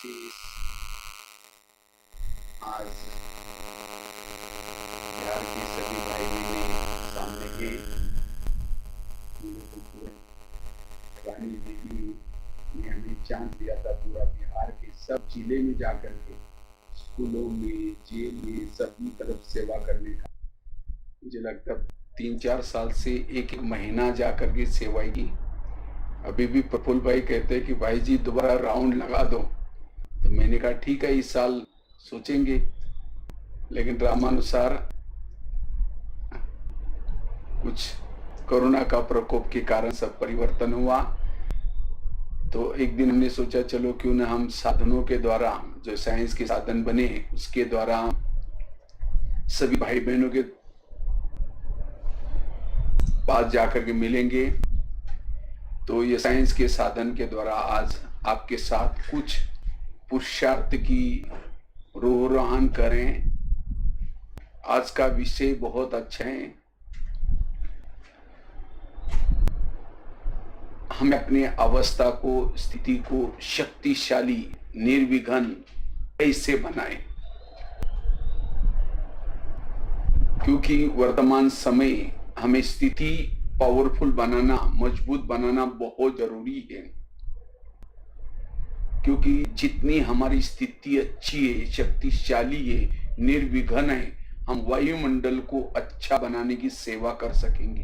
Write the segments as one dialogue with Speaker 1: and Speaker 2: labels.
Speaker 1: 25 आज बिहार के सभी भाई बहने सामने के रानी दीदी ने हमें चांस दिया था पूरा बिहार के सब जिले में जाकर के स्कूलों में, जेल में, सभी तरफ सेवा करने का। मुझे लगता है 3-4 साल से एक महीना जाकर के सेवा की। अभी भी प्रफुल्ल भाई कहते हैं कि भाई जी दोबारा राउंड लगा दो, तो मैंने कहा ठीक है इस साल सोचेंगे, लेकिन ड्रामानुसार कुछ कोरोना का प्रकोप के कारण सब परिवर्तन हुआ। तो एक दिन हमने सोचा चलो क्यों ना हम साधनों के द्वारा, जो साइंस के साधन बने उसके द्वारा सभी भाई बहनों के पास जाकर के मिलेंगे। तो ये साइंस के साधन के द्वारा आज आपके साथ कुछ पुरुषार्थ की रोहरान करें। आज का विषय बहुत अच्छा है। हमें अपनी अवस्था को, स्थिति को शक्तिशाली, निर्विघ्न कैसे बनाएं, क्योंकि वर्तमान समय हमें स्थिति पावरफुल बनाना, मजबूत बनाना बहुत जरूरी है। क्योंकि जितनी हमारी स्थिति अच्छी है, शक्तिशाली है, निर्विघ्न है, हम वायुमंडल को अच्छा बनाने की सेवा कर सकेंगे।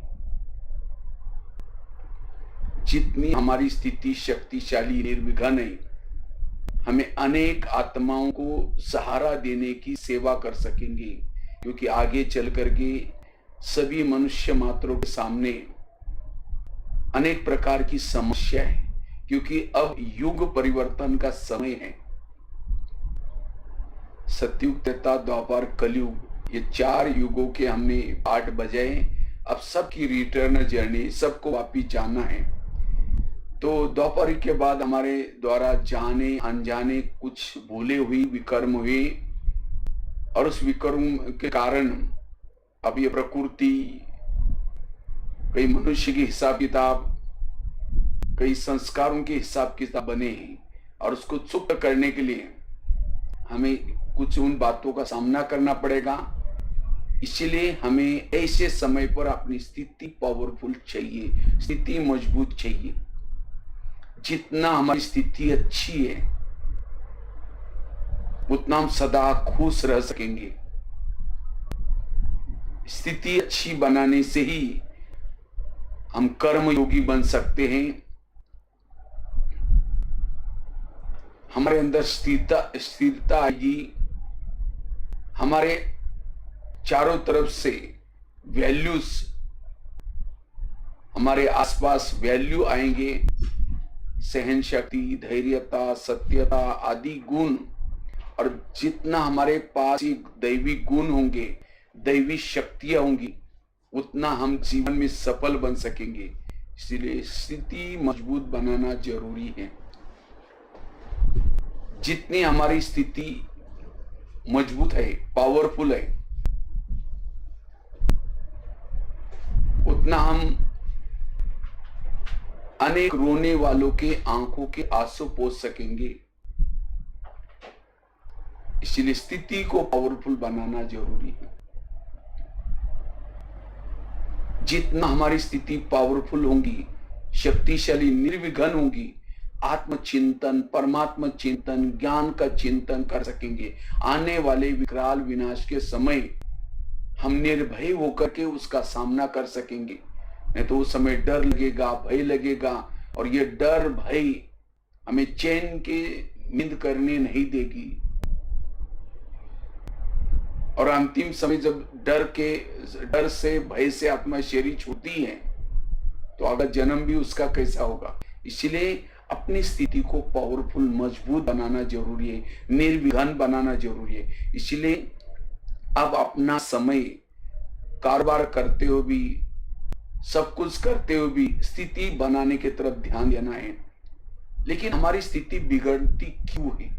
Speaker 1: जितनी हमारी स्थिति शक्तिशाली, निर्विघ्न है, हमें अनेक आत्माओं को सहारा देने की सेवा कर सकेंगे। क्योंकि आगे चल करके सभी मनुष्य मात्रों के सामने अनेक प्रकार की समस्या है, क्योंकि अब युग परिवर्तन का समय है। सतयुग, त्रेता, द्वापर, कलयुग, ये 4 युगों के हमने 8 बजाए। अब सबकी रिटर्न जर्नी, सबको वापिस जाना है। तो द्वापर के बाद हमारे द्वारा जाने अनजाने कुछ भूले हुई, विकर्म हुए, और उस विकर्म के कारण अब ये प्रकृति, कई मनुष्य के हिसाब किताब, कई संस्कारों के हिसाब किताब बने हैं, और उसको चुप करने के लिए हमें कुछ उन बातों का सामना करना पड़ेगा। इसलिए हमें ऐसे समय पर अपनी स्थिति पावरफुल चाहिए, स्थिति मजबूत चाहिए। जितना हमारी स्थिति अच्छी है उतना हम सदा खुश रह सकेंगे। स्थिति अच्छी बनाने से ही हम कर्म योगी बन सकते हैं। हमारे अंदर स्थिरता आएगी। हमारे चारों तरफ से वैल्यूज, हमारे आसपास वैल्यू आएंगे। सहन शक्ति, धैर्यता, सत्यता आदि गुण, और जितना हमारे पास दैवी गुण होंगे, दैवी शक्तियां होंगी, उतना हम जीवन में सफल बन सकेंगे। इसलिए स्थिति मजबूत बनाना जरूरी है। जितनी हमारी स्थिति मजबूत है, पावरफुल है, उतना हम अनेक रोने वालों के आंखों के आंसू पोंछ सकेंगे। इसलिए स्थिति को पावरफुल बनाना जरूरी है। जितना हमारी स्थिति पावरफुल होंगी, शक्तिशाली, निर्विघ्न होंगी, आत्मचिंतन, परमात्मा चिंतन, ज्ञान का चिंतन कर सकेंगे। आने वाले विकराल विनाश के समय हम निर्भय होकर के उसका सामना कर सकेंगे। नहीं तो उस समय डर लगेगा, भय लगेगा, और ये डर भय हमें चैन के नींद करने नहीं देगी। और अंतिम समय जब डर से, भय से आत्मा शरीर छूटती है, तो अगला जन्म भी उसका कैसा होगा। इसलिए अपनी स्थिति को पावरफुल, मजबूत बनाना जरूरी है, निर्विघ्न बनाना जरूरी है। इसलिए अब अपना समय कारोबार करते हुए भी, सब कुछ करते हुए भी स्थिति बनाने की तरफ ध्यान देना है। लेकिन हमारी स्थिति बिगड़ती क्यों है,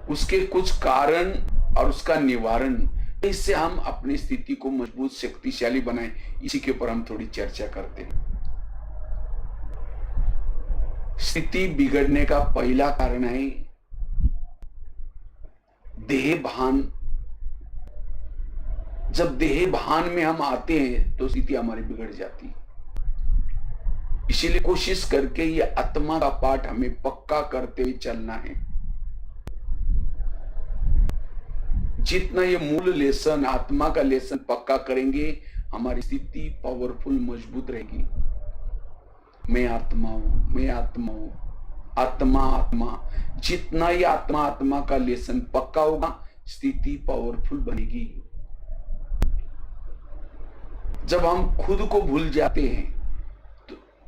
Speaker 1: उसके कुछ कारण और उसका निवारण, इससे हम अपनी स्थिति को मजबूत, शक्तिशाली बनाएं, इसी के ऊपर हम थोड़ी चर्चा करते हैं। स्थिति बिगड़ने का पहला कारण है देह भान। जब देह भान में हम आते हैं तो स्थिति हमारी बिगड़ जाती है। इसीलिए कोशिश करके ये आत्मा का पाठ हमें पक्का करते हुए चलना है। जितना ये मूल लेसन, आत्मा का लेसन पक्का करेंगे, हमारी स्थिति पावरफुल, मजबूत रहेगी। मैं आत्मा हूं, मैं आत्मा हूं, आत्मा आत्मा। जितना ये आत्मा आत्मा का लेसन पक्का होगा, स्थिति पावरफुल बनेगी। जब हम खुद को भूल जाते हैं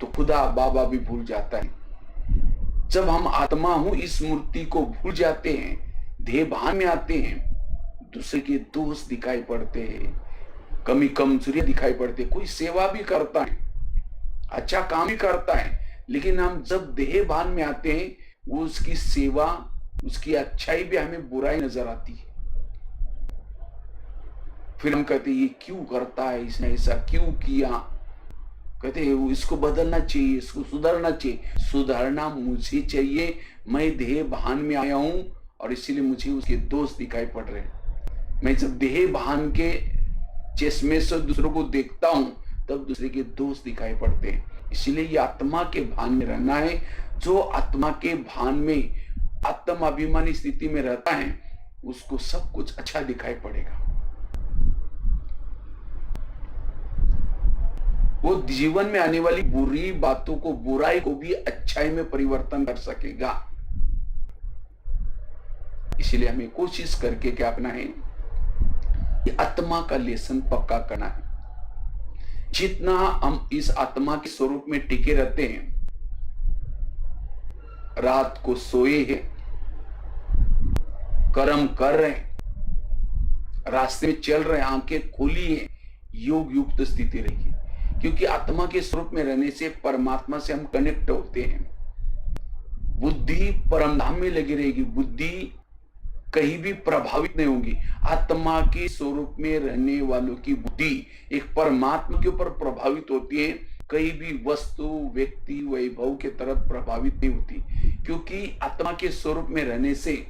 Speaker 1: तो खुदा बाबा भी भूल जाता है। जब हम आत्मा हूं इस मूर्ति को भूल जाते हैं, देह भान में आते हैं, दूसरे के दोष दिखाई पड़ते हैं, कमी कमजोरियां दिखाई पड़ती है। कोई सेवा भी करता है, अच्छा काम भी करता है, लेकिन हम जब देह भान में आते हैं, वो उसकी सेवा, उसकी अच्छाई भी हमें बुराई नजर आती है। फिर हम कहते हैं ये क्यों करता है, इसने ऐसा क्यों किया। कहते हैं इसको बदलना चाहिए, इसको सुधारना चाहिए। सुधारना मुझे चाहिए, मैं देह भान में आया हूं और इसीलिए मुझे उसके दोष दिखाई पड़ रहे हैं। मैं जब देह भान के चश्मे से दूसरों को देखता हूं तब दूसरे के दोष दिखाई पड़ते हैं। इसीलिए ये आत्मा के भान में रहना है। जो आत्मा के भान में आत्म अभिमानी स्थिति में रहता है, उसको सब कुछ अच्छा दिखाई पड़ेगा। वो जीवन में आने वाली बुरी बातों को, बुराई को भी अच्छाई में परिवर्तन कर सकेगा। इसलिए हमें कोशिश करके क्या अपना है, ये आत्मा का लेसन पक्का करना है। जितना हम इस आत्मा के स्वरूप में टिके रहते हैं, रात को सोए हैं, कर्म कर रहे हैं, रास्ते में चल रहे हैं, आंखें खुली हैं, योग युक्त स्थिति रहेगी। क्योंकि आत्मा के स्वरूप में रहने से परमात्मा से हम कनेक्ट होते हैं। बुद्धि परमधाम में लगी रहेगी, बुद्धि कहीं भी प्रभावित नहीं होगी। आत्मा के स्वरूप में रहने वालों की बुद्धि एक परमात्मा के ऊपर प्रभावित होती है, कहीं भी वस्तु, व्यक्ति, वैभव के तरफ प्रभावित नहीं होती। क्योंकि आत्मा के स्वरूप में रहने से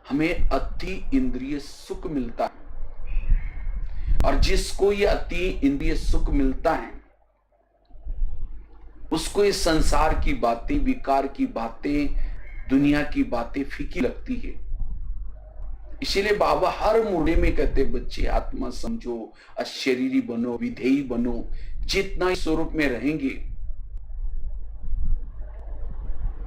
Speaker 1: हमें अति इंद्रिय सुख मिलता है, और जिसको ये अति इंद्रिय सुख मिलता है उसको ये संसार की बातें, विकार की बातें, दुनिया की बातें फीकी लगती है। इसीलिए बाबा हर मुड़े में कहते, बच्चे आत्मा समझो, अशरीरी बनो, विधेयी बनो। जितना इस स्वरूप में रहेंगे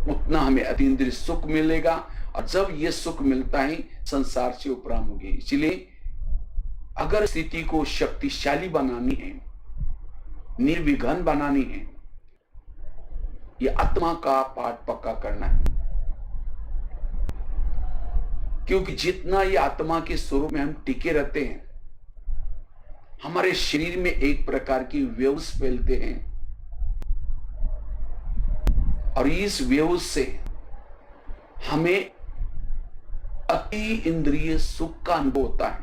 Speaker 1: उतना हमें अतीन्द्रिय सुख मिलेगा, और जब ये सुख मिलता है संसार से उपराम होंगे। इसलिए अगर स्थिति को शक्तिशाली बनानी है, निर्विघ्न बनानी है, ये आत्मा का पाठ पक्का करना है। क्योंकि जितना ये आत्मा के स्वरूप में हम टिके रहते हैं, हमारे शरीर में एक प्रकार की वेव्स फैलते हैं, और इस वेव्स से हमें अति इंद्रिय सुख का अनुभव होता है।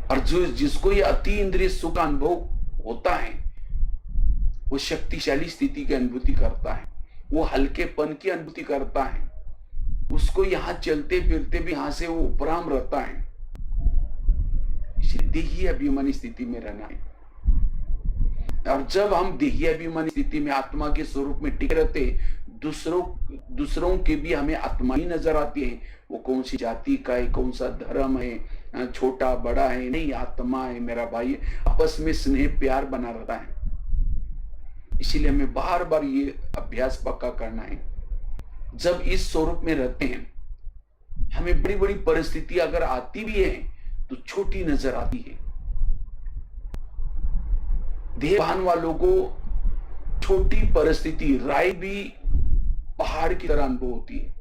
Speaker 1: और जो जिसको ये अति इंद्रिय सुख का अनुभव होता है, वो शक्तिशाली स्थिति की अनुभूति करता है, वो हल्केपन की अनुभूति करता है, उसको यहां चलते फिरते भी यहां से वो उपराम रहता है। इसलिए देही अभिमानी स्थिति में रहना है। और जब हम देही अभिमानी स्थिति में आत्मा के स्वरूप में टिके रहते, दूसरों के भी हमें आत्मा ही नजर आती है। वो कौन सी जाति का है, कौन सा धर्म है, छोटा बड़ा है, नहीं, आत्मा है, मेरा भाई है। आपस में स्नेह प्यार बना रहता है। इसीलिए हमें बार बार ये अभ्यास पक्का करना है। जब इस स्वरूप में रहते हैं, हमें बड़ी बड़ी परिस्थिति अगर आती भी है तो छोटी नजर आती है। देहभान वालों को छोटी परिस्थिति, राय भी पहाड़ की तरह अनुभव होती है।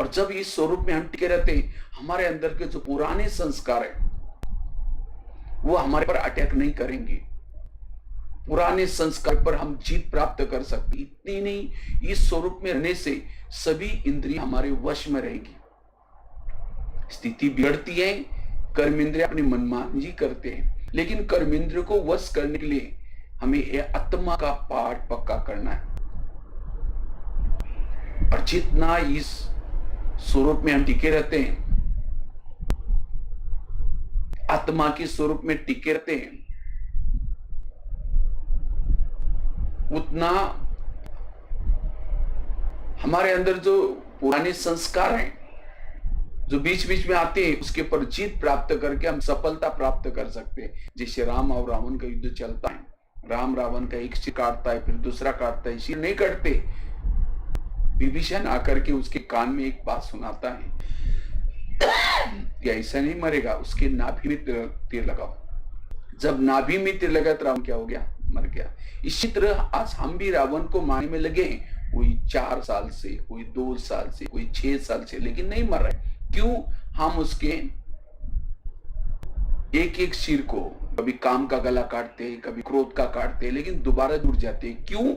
Speaker 1: और जब इस स्वरूप में हम टिके रहते हैं, हमारे अंदर के जो पुराने संस्कार है वो हमारे पर अटैक नहीं करेंगे। पुराने संस्कार पर हम जीत प्राप्त कर सकते। इतनी नहीं, इस स्वरूप में रहने से सभी इंद्रिय हमारे वश में रहेगी। स्थिति बिगड़ती है, कर्मेंद्रिय अपनी मनमानी करते हैं, लेकिन कर्मेंद्रिय को वश करने के लिए हमें ये आत्मा का पाठ पक्का करना है। और जितना इस स्वरूप में हम टिके रहते हैं, आत्मा के स्वरूप में टिके रहते हैं, उतना हमारे अंदर जो पुराने संस्कार हैं जो बीच बीच में आते हैं, उसके पर जीत प्राप्त करके हम सफलता प्राप्त कर सकते हैं। जैसे राम और रावण का युद्ध चलता है, राम रावण का एक सिर काटता है, फिर दूसरा काटता है, सिर नहीं कटते। विभीषण आकर के उसके कान में एक बात सुनाता है, ऐसा नहीं मरेगा, उसके नाभि में तीर लगाओ। जब नाभि में तीर लगा तो रावण क्या हो गया? मर गया। इसी तरह आज हम भी रावण को मारने में लगे, कोई 4 साल से, कोई 2 साल से, कोई 6 साल से, लेकिन नहीं मर रहे। क्यों? हम उसके एक एक सिर को, कभी काम का गला काटते हैं, कभी क्रोध का काटते हैं, लेकिन दोबारा जुड़ जाते हैं। क्यों?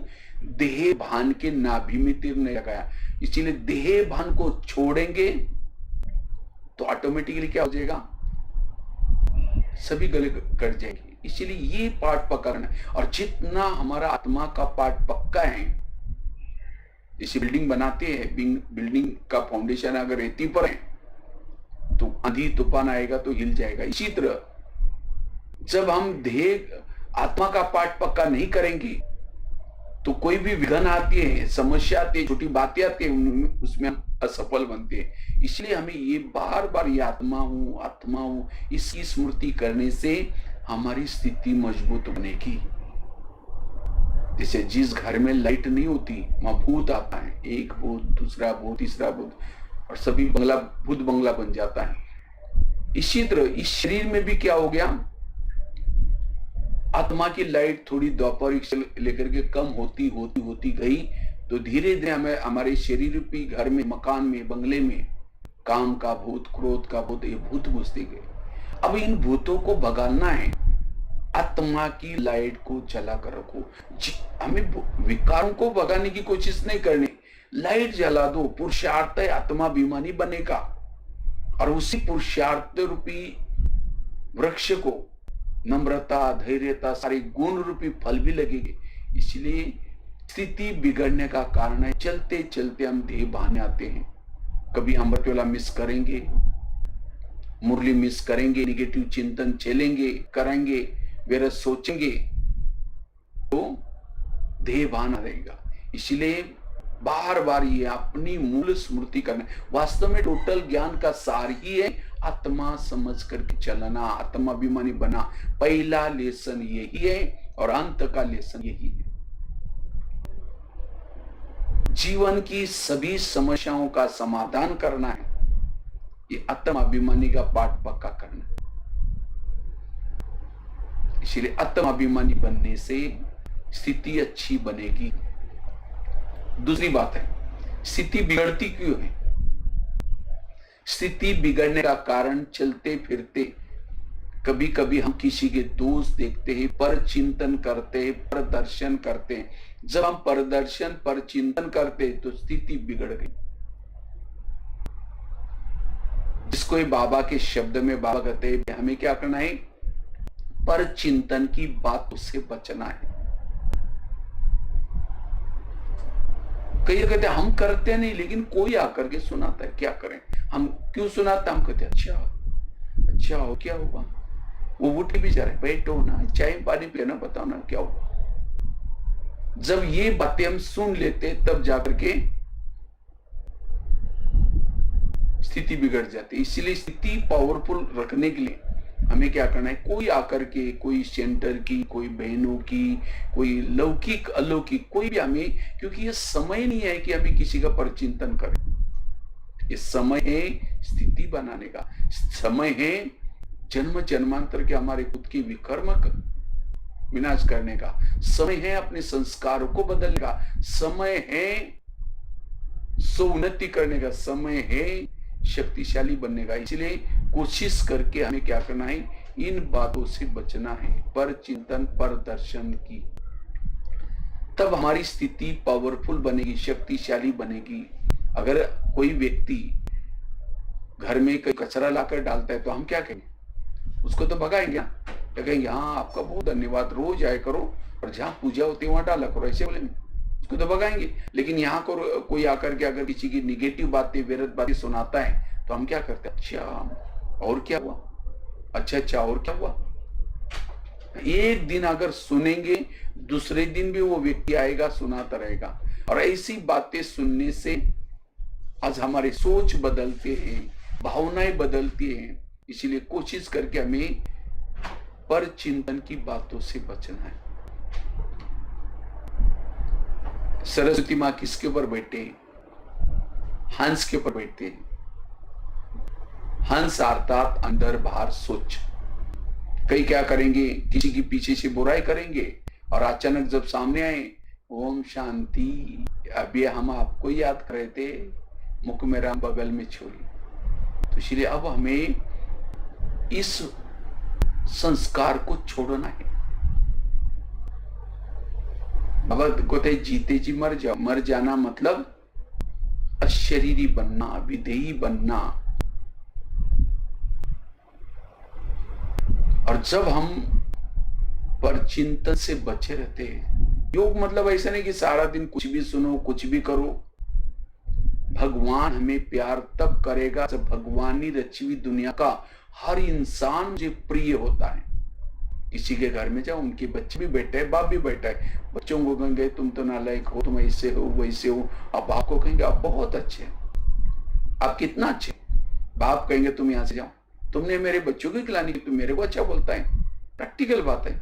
Speaker 1: देह भान के नाभि में तीर नहीं लगाया। इसीलिए देह भान को छोड़ेंगे तो ऑटोमेटिकली क्या हो जाएगा? सभी गले कट जाएंगे। इसीलिए ये पाठ पकड़ना है। और जितना हमारा आत्मा का पाठ पक्का है, जैसे बिल्डिंग बनाते हैं, बिल्डिंग का फाउंडेशन अगर रेती पर है तो आंधी तूफान आएगा तो हिल जाएगा। इसी तरह जब हम देह आत्मा का पाठ पक्का नहीं करेंगे तो कोई भी विघ्न आती है, समस्या आती है, छोटी बातें आती है, उसमें हम असफल बनते हैं। इसलिए हमें ये बार बार ये आत्मा हूं इसकी स्मृति करने से हमारी स्थिति मजबूत बनेगी। जैसे जिस घर में लाइट नहीं होती वहां भूत आता है, एक भूत, दूसरा भूत, तीसरा भूत, और सभी बंगला भूत बंगला बन जाता है। इसी तरह इस शरीर में भी क्या हो गया? आत्मा की लाइट थोड़ी दोपहर से लेकर के कम होती गई तो धीरे धीरे हमें हमारे शरीर रूपी घर में, मकान में, बंगले में काम का भूत, क्रोध का भूत, ये भूत घुसते गए। अब इन भूतों को भगाना है, आत्मा की लाइट को जला कर रखो। हमें विकारों को भगाने की कोशिश नहीं करनी, लाइट जला दो। पुरुषार्थ है आत्माभिमानी बनेगा और उसी पुरुषार्थ रूपी वृक्ष को नम्रता, धैर्यता, सारे गुण रूपी फल भी लगेंगे। इसलिए स्थिति बिगड़ने का कारण है चलते चलते हम देह बहाने आते हैं। कभी अमृत वेला मिस करेंगे, मुरली मिस करेंगे, निगेटिव चिंतन चलेंगे, करेंगे, वेरा सोचेंगे तो देह बहाना रहेगा। इसलिए बार बार ये अपनी मूल स्मृति करना। वास्तव में टोटल ज्ञान का सार ही है आत्मा समझ करके चलना, आत्माभिमानी बना। पहला लेसन यही है और अंत का लेसन यही है। जीवन की सभी समस्याओं का समाधान करना है, ये आत्माभिमानी का पाठ पक्का करना है। इसलिए आत्माभिमानी बनने से स्थिति अच्छी बनेगी। दूसरी बात है, स्थिति बिगड़ती क्यों है? स्थिति बिगड़ने का कारण चलते फिरते कभी कभी हम किसी के दोष देखते हैं, पर चिंतन करते हैं, प्रदर्शन करते हैं। जब हम प्रदर्शन पर चिंतन करते हैं तो स्थिति बिगड़ गई। जिसको बाबा के शब्द में बाबा कहते हैं हमें क्या करना है? पर चिंतन की बातों से बचना है। कई कहते हम करते नहीं, लेकिन कोई आकर के सुनाता है, क्या करें? हम क्यों सुनाता? हम कहते अच्छा हो, क्या हुआ? वो उठे भी जा रहे, बैठो ना, चाय पानी पियो ना, बताओ ना क्या हुआ। जब ये बातें हम सुन लेते तब जाकर के स्थिति बिगड़ जाती। इसीलिए स्थिति पावरफुल रखने के लिए हमें क्या करना है? कोई आकर के, कोई सेंटर की, कोई बहनों की, कोई लौकिक अलौकिक, कोई भी हमें, क्योंकि ये समय नहीं है कि हमें किसी का परचिंतन करें। ये समय है स्थिति बनाने का, समय है जन्म जन्मांतर के हमारे खुद की विकर्म विनाश करने का, समय है अपने संस्कारों को बदलने का, समय है सोन्नति करने का, समय है शक्तिशाली बनने का। इसलिए कोशिश करके हमें क्या करना है? इन बातों से बचना है, पर चिंतन, पर दर्शन की। तब हमारी स्थिति पावरफुल बनेगी, शक्तिशाली बनेगी। अगर कोई व्यक्ति घर में कोई कचरा लाकर डालता है तो हम क्या कहेंगे? उसको तो भगाएंगे, क्या कहेंगे? हाँ आपका बहुत धन्यवाद, रोज आया करो, और जहाँ पूजा होती है वहां डाला करो, ऐसे बोलेंगे, उसको तो भगाएंगे। लेकिन यहाँ को कोई आकर के अगर किसी की निगेटिव बातें, व्यर्थ बातें सुनाता है तो हम क्या करते हैं, अच्छा और क्या हुआ, अच्छा और क्या हुआ। एक दिन अगर सुनेंगे, दूसरे दिन भी वो व्यक्ति आएगा सुनाता रहेगा। और ऐसी बातें सुनने से आज हमारी सोच बदलते हैं, भावनाएं बदलती हैं। इसीलिए कोशिश करके हमें पर चिंतन की बातों से बचना है। सरस्वती माँ किसके ऊपर बैठे, हंस के ऊपर बैठते हैं। हंस अर्थात अंदर बाहर सोच। कई क्या करेंगे, किसी की पीछे से बुराई करेंगे और अचानक जब सामने आए, ओम शांति, अभी हम आपको याद कर रहे थे, मुख मेरा बगल में छोड़ी। तो इसलिए अब हमें इस संस्कार को छोड़ना है। बाबा कहते जीते जी मर जाओ। मर जाना मतलब अशरीरी बनना, विधेयी बनना। और जब हम पर चिंतन से बचे रहते हैं, योग मतलब ऐसा नहीं कि सारा दिन कुछ भी सुनो, कुछ भी करो। भगवान हमें प्यार तब करेगा जब भगवानी रची हुई दुनिया का हर इंसान मुझे प्रिय होता है। किसी के घर में जाओ, उनके बच्चे भी बैठे हैं, बाप भी बैठा है, बच्चों को कहेंगे तुम तो नालायक हो, तुम ऐसे हो वैसे हो। अब बाप को कहेंगे आप बहुत अच्छे हैं, आप कितना अच्छे। बाप कहेंगे तुम यहाँ से जाओ, तुमने मेरे बच्चों की खिलानी की, तुम मेरे को अच्छा बोलता है। प्रैक्टिकल बात है।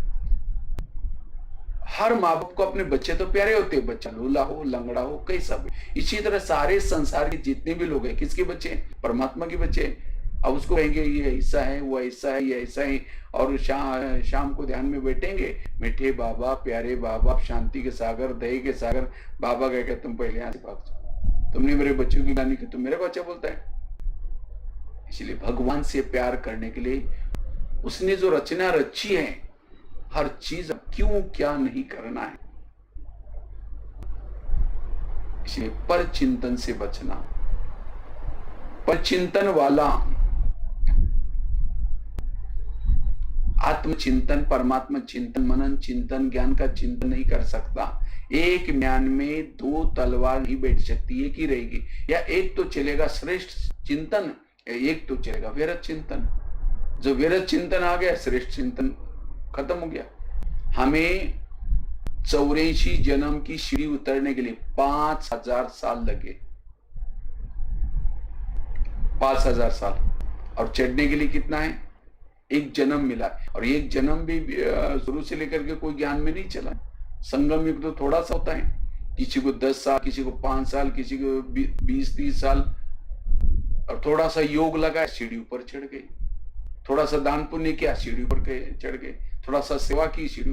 Speaker 1: हर माँ बाप को अपने बच्चे तो प्यारे होते हैं, बच्चा लूला हो, लंगड़ा हो, कैसा भी। इसी तरह सारे संसार के जितने भी लोग हैं, किसके बच्चे, परमात्मा के बच्चे। अब उसको कहेंगे ये ऐसा है, वो ऐसा है, ये ऐसा है। और शाम को ध्यान में बैठेंगे, मीठे बाबा, प्यारे बाबा, शांति के सागर, दही के सागर। बाबा कहेगा तुम पहले यहाँ से भाग जाओ, तुमने मेरे बच्चों की गानी की, तुम मेरे को अच्छा बोलता है। इसलिए भगवान से प्यार करने के लिए उसने जो रचना रची है, हर चीज क्यों क्या नहीं करना है। इसलिए पर चिंतन से बचना। पर चिंतन वाला आत्मचिंतन, परमात्मा चिंतन, मनन चिंतन, ज्ञान का चिंतन नहीं कर सकता। एक म्यान में दो तलवार नहीं बैठ सकती, एक ही रहेगी। या एक तो चलेगा श्रेष्ठ चिंतन, एक तो चलेगा व्यर्थ चिंतन। जो व्यर्थ चिंतन आ गया, श्रेष्ठ चिंतन खत्म हो गया। हमें 84 जन्म की सीढ़ी उतरने के लिए 5000 साल लगे, 5000 साल। और चढ़ने के लिए कितना है, एक जन्म मिला। और एक जन्म भी शुरू से लेकर के कोई ज्ञान में नहीं चला। संगम युग तो थोड़ा सा होता है, किसी को 10 साल, किसी को 5 साल, किसी को 20-30 साल। और थोड़ा सा योग लगा, सीढ़ी ऊपर चढ़ गई। थोड़ा सा दान पुण्य किया, सीढ़ी ऊपर चढ़ गए। थोड़ा सा सेवा की, सीढ़ी।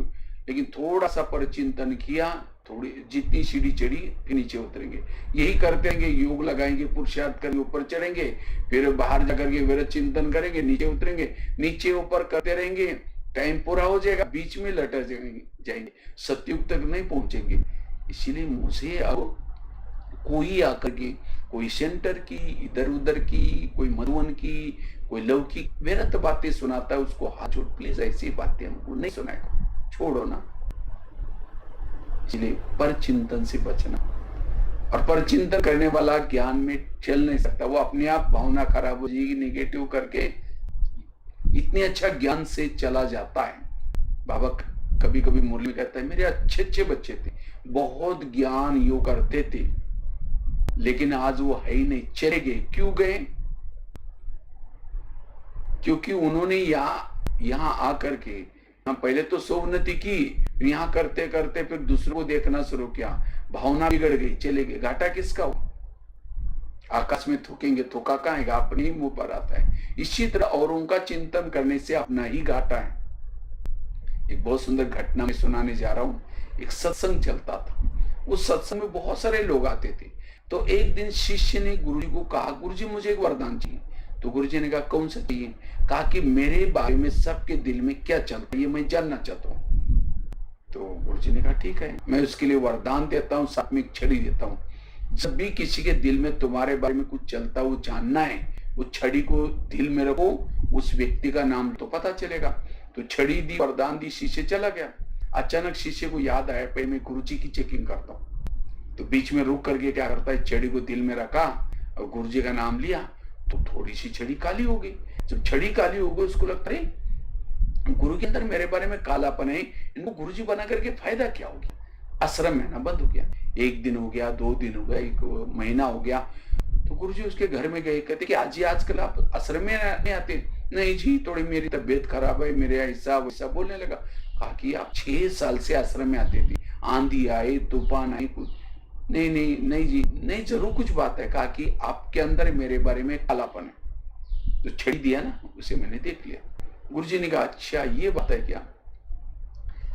Speaker 1: लेकिन थोड़ा सा परिचिंतन किया, थोड़ी जितनी सीढ़ी चढ़ी, फिर नीचे उतरेंगे। यही करते रहेंगे, योग लगाएंगे, पुरुषार्थ करेंगे, ऊपर चढ़ेंगे, फिर बाहर जाकर के व्यर्थ चिंतन करेंगे, नीचे उतरेंगे, नीचे ऊपर करते रहेंगे। टाइम पूरा हो जाएगा, बीच में लटक जाएंगे, सत्युग तक नहीं पहुंचेंगे। इसीलिए मुझे अब कोई आकर के, कोई सेंटर की, इधर उधर की, कोई मधुवन की, कोई लौकिक व्यर्थ बातें सुनाता है, उसको हाथ जोड़, प्लीज ऐसी बातें हमको नहीं सुनाएगा, छोड़ो ना। इसलिए पर चिंतन से बचना। और पर चिंतन करने वाला ज्ञान में चल नहीं सकता। वो अपने आप भावना खराब हो जाएगी, निगेटिव करके इतने अच्छा ज्ञान से चला जाता है। बाबा कभी कभी मुरली कहता है, मेरे अच्छे अच्छे बच्चे थे, बहुत ज्ञान योग करते थे, लेकिन आज वो है ही नहीं, चले गए। क्यों गए? क्योंकि उन्होंने यहाँ आकर के पहले तो सोवनति की, यहाँ करते करते फिर दूसरों को देखना शुरू किया, भावना बिगड़ गई, चले गए। घाटा किसका हो? आकाश में थूकेंगे, थूका कहाँ है, अपने ही मुंह पर आता है। इसी तरह औरों का चिंतन करने से अपना ही घाटा है। एक बहुत सुंदर घटना मैं सुनाने जा रहा हूँ। एक सत्संग चलता था, उस सत्संग में बहुत सारे लोग आते थे। तो एक दिन शिष्य ने गुरुजी को कहा, गुरुजी मुझे एक वरदान चाहिए। तो गुरुजी ने कहा, कौन सा चाहिए? कहा कि मेरे बारे में सबके दिल में क्या चलता है ये मैं जानना चाहता हूँ। तो गुरुजी ने कहा ठीक है, मैं उसके लिए वरदान देता हूँ, साथ में एक छड़ी देता हूँ। जब भी किसी के दिल में तुम्हारे बारे में कुछ चलता है, वो जानना है, वो छड़ी को दिल में रखो, उस व्यक्ति का नाम तो पता चलेगा। तो छड़ी दी, वरदान दी, शिष्य चला गया। अचानक शिष्य को याद आया, पहले मैं गुरुजी की चेकिंग करता हूँ। तो बीच में रुक करके क्या करता है, छड़ी को दिल में रखा और गुरुजी का नाम लिया, तो थोड़ी सी छड़ी काली हो गई। जब छड़ी काली हो गई, उसको लगता है गुरु के अंदर मेरे बारे में कालापन है, इनको गुरुजी बना करके फायदा क्या हो गया। आश्रम में ना बंद हो गया। 1 दिन हो गया, 2 दिन हो गया, 1 महीना हो गया। तो गुरुजी उसके घर में गए, कहते कि आज जी आजकल आप आश्रम में नहीं आते। नहीं जी, थोड़ी मेरी तबीयत खराब है, मेरे ऐसा वैसा बोलने लगा। कहा कि आप 6 साल से आश्रम में आते थे, आंधी आए, तूफान आए, कुछ नहीं नहीं नहीं जी, नहीं जरूर कुछ बात है। कहा कि आपके अंदर मेरे बारे में कालापन है। जो छड़ी दिया ना, उसे मैंने देख लिया। गुरुजी ने कहा अच्छा ये बात है क्या,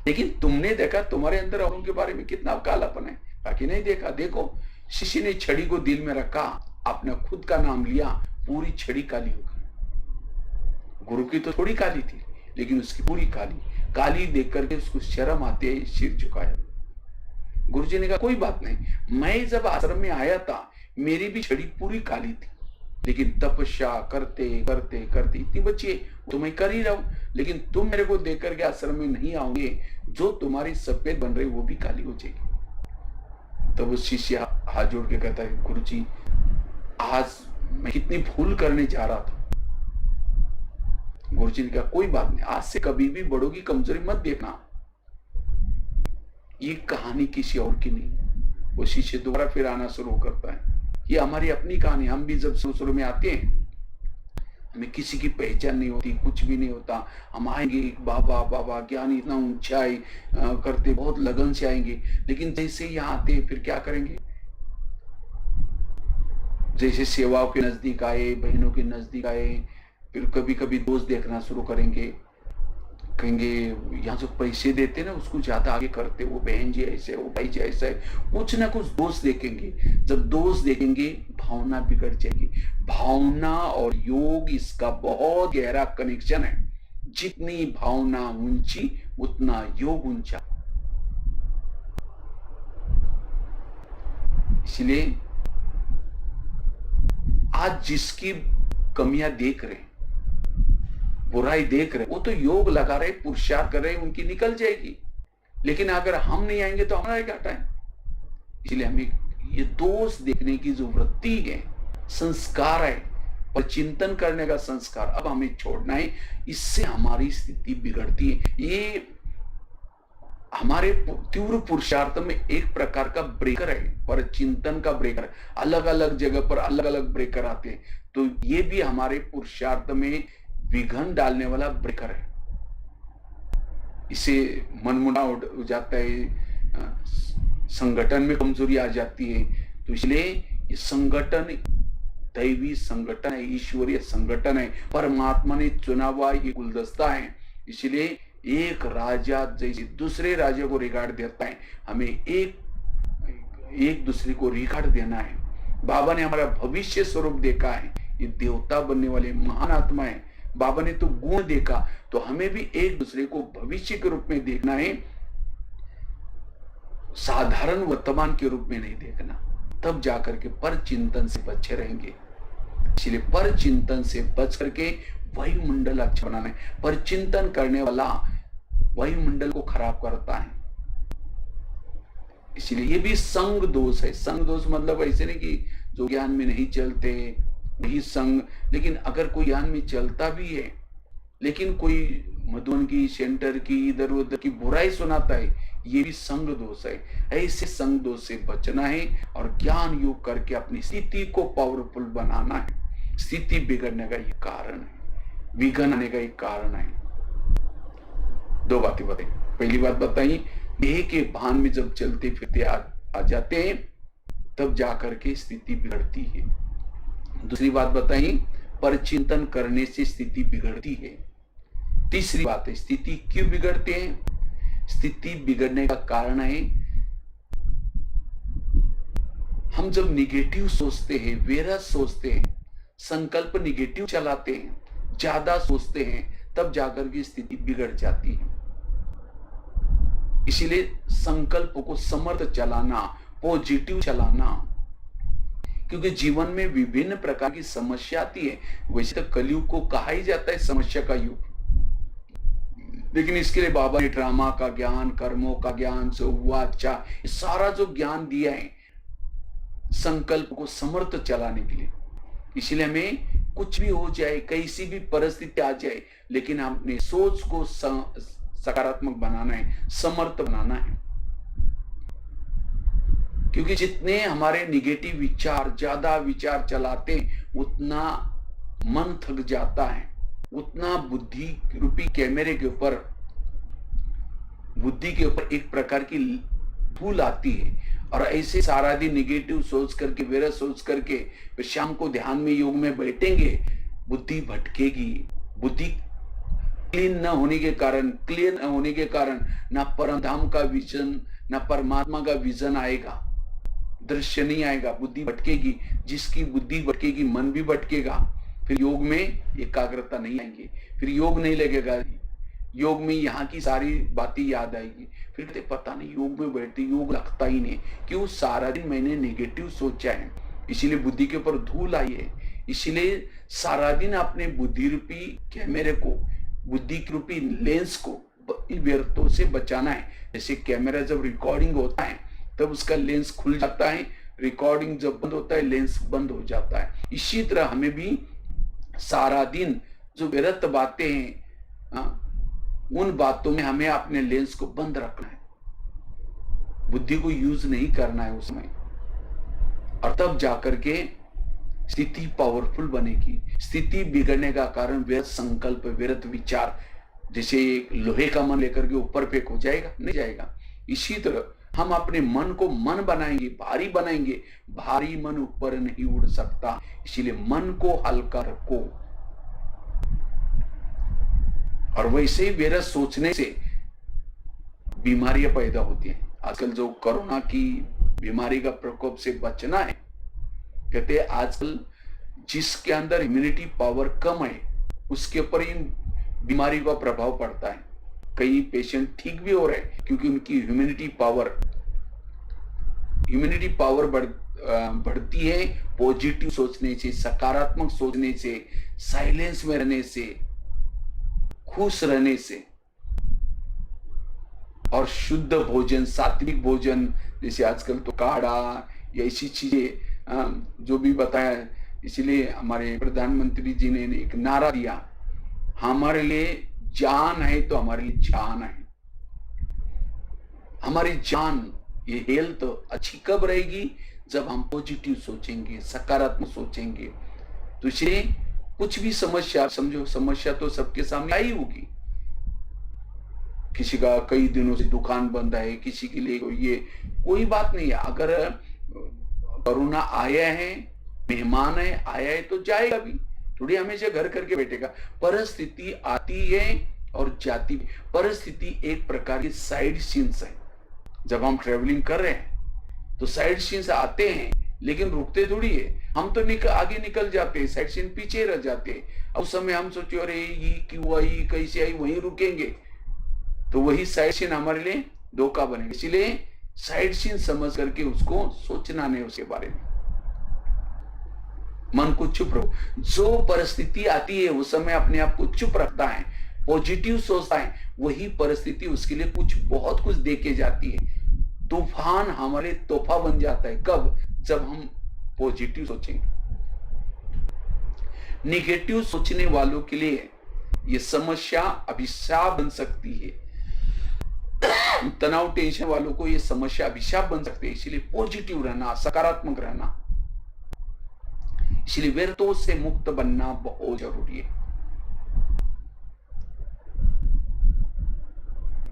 Speaker 1: लेकिन तुमने देखा तुम्हारे अंदर औरों के बारे में कितना कालापन है। कहा कि नहीं देखा। देखो, शिष्य ने छड़ी को दिल में रखा, आपने खुद का नाम लिया, पूरी छड़ी काली हो गई। गुरु की तो थोड़ी काली थी, लेकिन उसकी पूरी काली। काली देख करके उसको शर्म आते ही सिर झुकाया। गुरुजी ने कहा कोई बात नहीं, मैं जब आश्रम में आया था मेरी भी छड़ी पूरी काली थी, लेकिन तपस्या करते करते करते इतनी बची है तो मैं कर ही रहा हूं, लेकिन तुम मेरे को देख करके आश्रम में नहीं आओगे, जो तुम्हारी सफेद बन रही वो भी काली हो जाएगी। तब वो शिष्य हाथ जोड़ के कहता है गुरुजी, आज मैं कितनी भूल करने जा रहा था। गुरुजी ने कहा कोई बात नहीं, आज से कभी भी बड़ों की कमजोरी मत देखना। ये कहानी किसी और की नहीं। वो शिष्य दोबारा फिर आना शुरू करता है। ये हमारी अपनी कहानी। हम भी जब शुरू में आते हैं, हमें किसी की पहचान नहीं होती, कुछ भी नहीं होता। हम आएंगे बाबा बाबा ज्ञानी, इतना ऊंचाई करते, बहुत लगन से आएंगे, लेकिन जैसे यहाँ आते फिर क्या करेंगे, जैसे सेवाओं के नजदीक आए, बहनों के नजदीक आए, फिर कभी कभी दोस्त देखना शुरू करेंगे, कहेंगे यहाँ जो पैसे देते ना उसको ज्यादा आगे करते, वो बहन जी ऐसे, वो भाई जी ऐसा है, कुछ ना कुछ दोस्त देखेंगे। जब दोस्त देखेंगे भावना बिगड़ जाएगी। भावना और योग इसका बहुत गहरा कनेक्शन है। जितनी भावना ऊंची उतना योग ऊंचा। इसलिए आज जिसकी कमियां देख रहे, बुराई देख रहे, वो तो योग लगा रहे, पुरुषार्थ कर रहे, उनकी निकल जाएगी। लेकिन अगर हम नहीं आएंगे तो हमारा क्या टाइम। इसलिए हमें ये दोष देखने की जो वृत्ति है, संस्कार है, और चिंतन करने का संस्कार अब हमें छोड़ना है। इससे हमारी स्थिति बिगड़ती है। ये हमारे तीव्र पुरुषार्थ में एक प्रकार का ब्रेकर है, पर चिंतन का ब्रेकर। अलग अलग जगह पर अलग अलग ब्रेकर आते हैं, तो ये भी हमारे पुरुषार्थ में विघन डालने वाला ब्रेकर है। इसे मनमुटाव हो जाता है, संगठन में कमजोरी आ जाती है। तो इसलिए ये संगठन दैवी संगठन है, ईश्वरीय संगठन है, परमात्मा ने चुना हुआ ये गुलदस्ता है। इसलिए एक राजा जैसे दूसरे राजा को रिगार्ड देता है, हमें एक दूसरे को रिगार्ड देना है। बाबा ने हमारा भविष्य स्वरूप देखा है, ये देवता बनने वाले महान आत्मा है। बाबा ने तो गुण देखा, तो हमें भी एक दूसरे को भविष्य के रूप में देखना है, साधारण वर्तमान के रूप में नहीं देखना। तब जाकर के पर चिंतन से बचे रहेंगे। इसलिए पर चिंतन से बच करके वायुमंडल अच्छा बनाना है। पर चिंतन करने वाला वायुमंडल को खराब करता है। इसलिए ये भी संग दोष है। संग दोष मतलब ऐसे नहीं कि जो ज्ञान में नहीं चलते वही संग, लेकिन अगर कोई ज्ञान में चलता भी है, लेकिन कोई मधुबन की, सेंटर की, इधर उधर की बुराई सुनाता है, ये भी संग दोष है। ऐसे संग दोष से बचना है और ज्ञान योग करके अपनी स्थिति को पावरफुल बनाना है। स्थिति बिगड़ने का ये कारण है, विघन आने का एक कारण है। 2 बातें बताई। पहली बात बताई, देह के भान में जब चलते फिरते आ जाते हैं, तब जाकर के स्थिति बिगड़ती है। दूसरी बात बताई, पर चिंतन करने से स्थिति बिगड़ती है। तीसरी बात है, स्थिति क्यों बिगड़ते हैं। स्थिति बिगड़ने का कारण है, हम जब निगेटिव सोचते हैं, वेरस सोचते हैं, संकल्प निगेटिव चलाते हैं, ज्यादा सोचते हैं, तब जाकर की स्थिति बिगड़ जाती है। इसीलिए संकल्प को समर्थ चलाना, पॉजिटिव चलाना, क्योंकि जीवन में विभिन्न प्रकार की समस्या आती है। वैसे तो कलयुग को कहा ही जाता है समस्या का युग। लेकिन इसके लिए बाबा ने ड्रामा का ज्ञान, कर्मों का ज्ञान, जो हुआ अच्छा, ये सारा जो ज्ञान दिया है संकल्प को समर्थ चलाने के लिए। इसलिए हमें कुछ भी हो जाए, कैसी भी परिस्थिति आ जाए, लेकिन अपने सोच को सकारात्मक बनाना है, समर्थ बनाना है। क्योंकि जितने हमारे निगेटिव विचार, ज्यादा विचार चलाते हैं, उतना मन थक जाता है, उतना बुद्धि रूपी कैमरे के ऊपर, बुद्धि के ऊपर एक प्रकार की धूल आती है। और ऐसे सारा दिन निगेटिव सोच करके, विरत सोच करके फिर शाम को ध्यान में, योग में बैठेंगे, बुद्धि भटकेगी। बुद्धि क्लीन न होने के कारण, क्लियर न होने के कारण ना परमधाम का विजन, ना परमात्मा का विजन आएगा, दृश्य नहीं आएगा, बुद्धि भटकेगी। जिसकी बुद्धि भटकेगी, मन भी भटकेगा, फिर योग में एकाग्रता नहीं आएंगे, फिर योग नहीं लगेगा। योग में यहाँ की सारी बातें याद आएगी, फिर पता नहीं योग में बैठते योग लगता ही नहीं। क्यों? सारा दिन मैंने नेगेटिव सोचा है, इसीलिए बुद्धि के ऊपर धूल आई है। इसीलिए सारा दिन अपने बुद्धि रूपी कैमरे को, बुद्धि रूपी लेंस को व्यर्थों से बचाना है। जैसे कैमरा जब रिकॉर्डिंग होता है तब उसका लेंस खुल जाता है, रिकॉर्डिंग जब बंद होता है लेंस बंद हो जाता है। इसी तरह हमें भी सारा दिन जो व्यर्थ बातें हैं, उन बातों में हमें अपने लेंस को बंद रखना है, बुद्धि को यूज नहीं करना है उसमें। और तब जाकर के स्थिति पावरफुल बनेगी। स्थिति बिगड़ने का कारण व्यर्थ संकल्प, व्यर्थ विचार। जैसे एक लोहे का मन लेकर के ऊपर फेंक हो जाएगा, नहीं जाएगा। इसी तरह हम अपने मन को मन बनाएंगे, भारी बनाएंगे। भारी मन ऊपर नहीं उड़ सकता, इसीलिए मन को हल्का रखो। और वैसे ही व्यर्थ सोचने से बीमारियां पैदा होती हैं। आजकल जो कोरोना की बीमारी का प्रकोप से बचना है, कहते हैं आजकल जिसके अंदर इम्यूनिटी पावर कम है उसके ऊपर इन बीमारी का प्रभाव पड़ता है। कई पेशेंट ठीक भी हो रहे हैं क्योंकि उनकी इम्यूनिटी पावर बढ़ती है पॉजिटिव सोचने से, सकारात्मक सोचने से, साइलेंस में रहने से, खुश रहने से। और शुद्ध भोजन, सात्विक भोजन, जैसे आजकल तो काढ़ा या ऐसी चीजें जो भी बताया। इसलिए हमारे प्रधानमंत्री जी ने एक नारा दिया, हमारे लिए जान है तो हमारे लिए जान है। हमारी जान, ये हेल्थ अच्छी कब रहेगी? जब हम पॉजिटिव सोचेंगे, सकारात्मक सोचेंगे। तो इसलिए कुछ भी समस्या, समझो समस्या तो सबके सामने आई होगी। किसी का कई दिनों से दुकान बंद है, किसी के लिए ये कोई बात नहीं है। अगर कोरोना आया है, मेहमान है, आया है तो जाएगा भी, थोड़ी हमेशा घर करके बैठेगा। परिस्थिति आती है और जाती भी। परिस्थिति एक प्रकार की साइड सीन्स है। जब हम ट्रेवलिंग कर रहे हैं तो साइड सीन्स आते हैं, लेकिन रुकते थोड़ी है। हम तो आगे निकल जाते हैं, साइड सीन पीछे रह जाते हैं। उस समय हम सोचे अरे ये क्यों आई, कैसे आई, वहीं रुकेंगे, तो वही साइड सीन हमारे लिए धोखा बनेगा। इसलिए साइड सीन समझ करके उसको सोचना नहीं, उसके बारे में मन को चुप रहो। जो परिस्थिति आती है उस समय अपने आप को चुप रखता है, पॉजिटिव सोचता है, वही परिस्थिति उसके लिए बहुत कुछ दे के जाती है। तूफान हमारे तोहफा बन जाता है। कब? जब हम पॉजिटिव सोचेंगे। निगेटिव सोचने वालों के लिए यह समस्या अभिशाप बन सकती है। तनाव, टेंशन वालों को यह समस्या अभिशाप बन सकती है। इसलिए पॉजिटिव रहना, सकारात्मक रहना, इसलिए व्यर्थों से मुक्त बनना बहुत जरूरी है।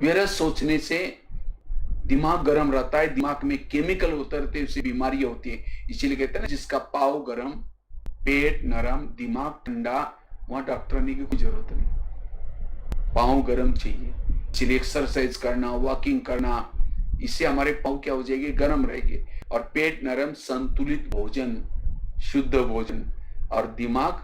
Speaker 1: व्यर्थ सोचने से दिमाग गर्म रहता है, दिमाग में केमिकल उतरते हैं, उससे बीमारियां होती है। इसीलिए कहते हैं ना, जिसका पाव गर्म, पेट नरम, दिमाग ठंडा, वहां डॉक्टर आने की कोई जरूरत नहीं। पाव गर्म चाहिए, इसलिए एक्सरसाइज करना, वॉकिंग करना, इससे हमारे पाव क्या हो जाएंगे? गर्म रहेंगे। और पेट नरम, संतुलित भोजन, शुद्ध भोजन, और दिमाग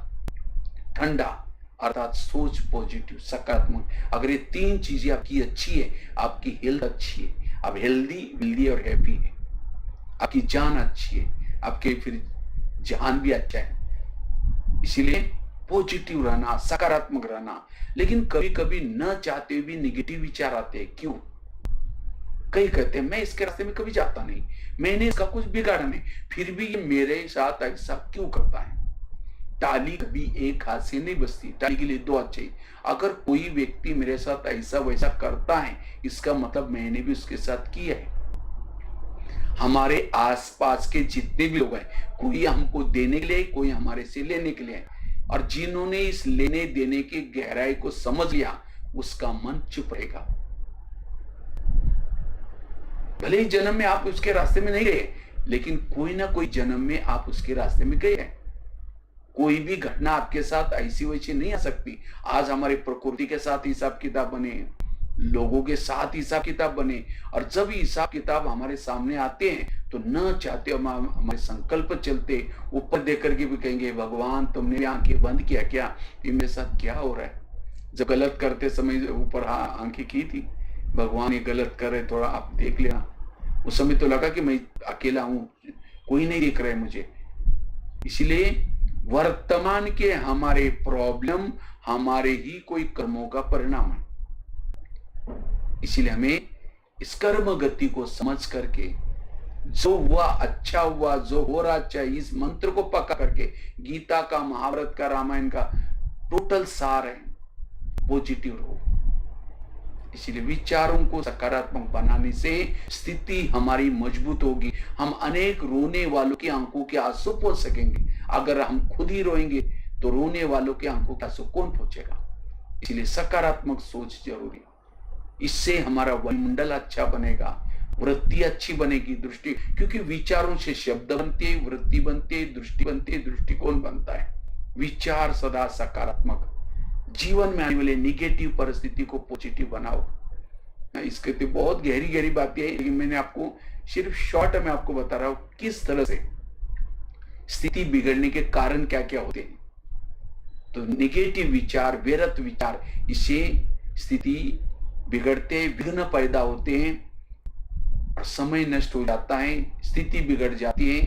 Speaker 1: ठंडा, अर्थात सोच पॉजिटिव, सकारात्मक। अगर ये तीन चीजें आपकी अच्छी है, आपकी हेल्थ अच्छी है, आप हेल्दी और हैप्पी है, आपकी जान अच्छी है, आपके फिर जान भी अच्छा है। इसीलिए पॉजिटिव रहना, सकारात्मक रहना। लेकिन कभी कभी न चाहते हुए भी निगेटिव विचार आते हैं। क्यों? कई कहते हैं मैं इसके रास्ते में कभी जाता नहीं, मैंने इसका कुछ बिगाड़ा नहीं, फिर भी ये मेरे साथ ऐसा क्यों करता है। ताली कभी एक हाथ से नहीं बजती, ताली के लिए दो हाथ चाहिए। अगर कोई व्यक्ति मेरे साथ ऐसा वैसा करता है, इसका मतलब मैंने भी उसके साथ किया है। हमारे आसपास के जितने भी लोग हैं, कोई हमको देने के लिए, कोई हमारे से लेने के लिए है। और जिन्होंने इस लेने देने की गहराई को समझ लिया, उसका मन चुप रहेगा। भले ही जन्म में आप उसके रास्ते में नहीं गए, लेकिन कोई ना कोई जन्म में आप उसके रास्ते में गए हैं। कोई भी घटना आपके साथ ऐसी वैसी नहीं आ सकती। आज हमारी प्रकृति के साथ हिसाब किताब बने, लोगों के साथ हिसाब किताब बने, और जब हिसाब किताब हमारे सामने आते हैं तो न चाहते हमारे संकल्प चलते, ऊपर देख करके भी कहेंगे भगवान तुमने आंखें बंद किया क्या, ये मेरे साथ क्या हो रहा है। जब गलत करते समय ऊपर आंखें की थी, भगवान ये गलत कर रहे, थोड़ा आप देख लेना। उस समय तो लगा कि मैं अकेला हूं, कोई नहीं देख रहा है मुझे। इसलिए वर्तमान के हमारे प्रॉब्लम हमारे ही कोई कर्मों का परिणाम है। इसलिए हमें इस कर्म गति को समझ करके, जो हुआ अच्छा हुआ, जो हो रहा अच्छा, इस मंत्र को पक्का करके, गीता का, महाभारत का, रामायण का टोटल सार है, पॉजिटिव रहो। इसलिए विचारों को सकारात्मक बनाने से स्थिति हमारी मजबूत होगी। हम अनेक रोने वालों की आंखों के आंसू पोंछ सकेंगे। अगर हम खुद ही रोएंगे तो रोने वालों के आंखों के आंसू कौन पोंछेगा। इसलिए सकारात्मक सोच जरूरी है। इससे हमारा वायुमंडल अच्छा बनेगा, वृत्ति अच्छी बनेगी, दृष्टि, क्योंकि विचारों से शब्द बनते हैं, वृत्ति बनती है, दृष्टि बनती है, दृष्टिकोण बनता है। विचार सदा सकारात्मक, जीवन में आने वाले निगेटिव परिस्थिति को पॉजिटिव बनाओ। इसके तो बहुत गहरी गहरी बातें हैं, लेकिन मैंने आपको सिर्फ शॉर्ट में आपको बता रहा हूं किस तरह से स्थिति बिगड़ने के कारण क्या क्या होते हैं। तो निगेटिव विचार, व्यर्थ विचार, इससे स्थिति बिगड़ते, विघ्न पैदा होते हैं और समय नष्ट हो जाता है, स्थिति बिगड़ जाती है।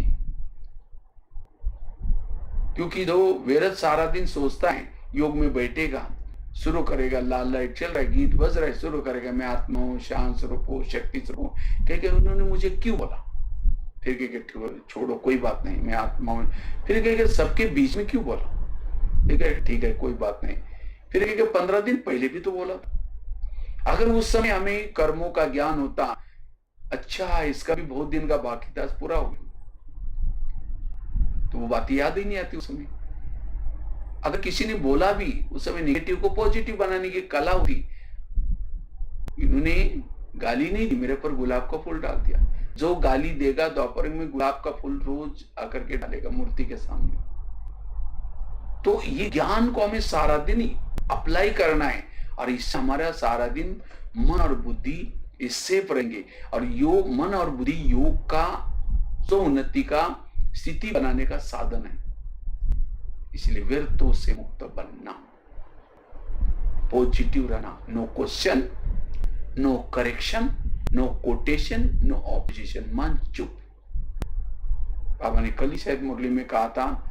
Speaker 1: क्योंकि जो व्यर्थ सारा दिन सोचता है, योग में बैठेगा, शुरू करेगा, लाल लाइट चल रहा है, गीत बज रहा है, शुरू करेगा मैं आत्मा हूं, शांत स्वरूप हूं, शक्ति स्वरूप हूं, कह उन्होंने मुझे क्यों बोला, फिर कह छोड़ो कोई बात नहीं, मैं आत्मा हूं, फिर कह सबके बीच में क्यों बोला, ठीक है कोई बात नहीं, फिर कह 15 दिन पहले भी तो बोला। अगर उस समय हमें कर्मों का ज्ञान होता, अच्छा इसका भी बहुत दिन का बाकी था, पूरा हो गया, तो वो बात याद ही नहीं आती उस समय। अगर किसी ने बोला भी, उस समय नेगेटिव को पॉजिटिव बनाने की कला होती। इन्होंने गाली नहीं दी, मेरे पर गुलाब का फूल डाल दिया। जो गाली देगा द्वापर में गुलाब का फूल रोज आकर के डालेगा मूर्ति के सामने। तो ये ज्ञान को हमें सारा दिन अप्लाई करना है, और इससे हमारा सारा दिन मन और बुद्धि इससे पड़ेंगे। और योग, मन और बुद्धि योग का, जो उन्नति का, स्थिति बनाने का साधन है। इसलिए व्यर्थों से मुक्त बनना, पॉजिटिव रहना, no question, no correction, no quotation, no opposition, मन चुप। बाबा ने कल ही शायद मुरली में कहा था,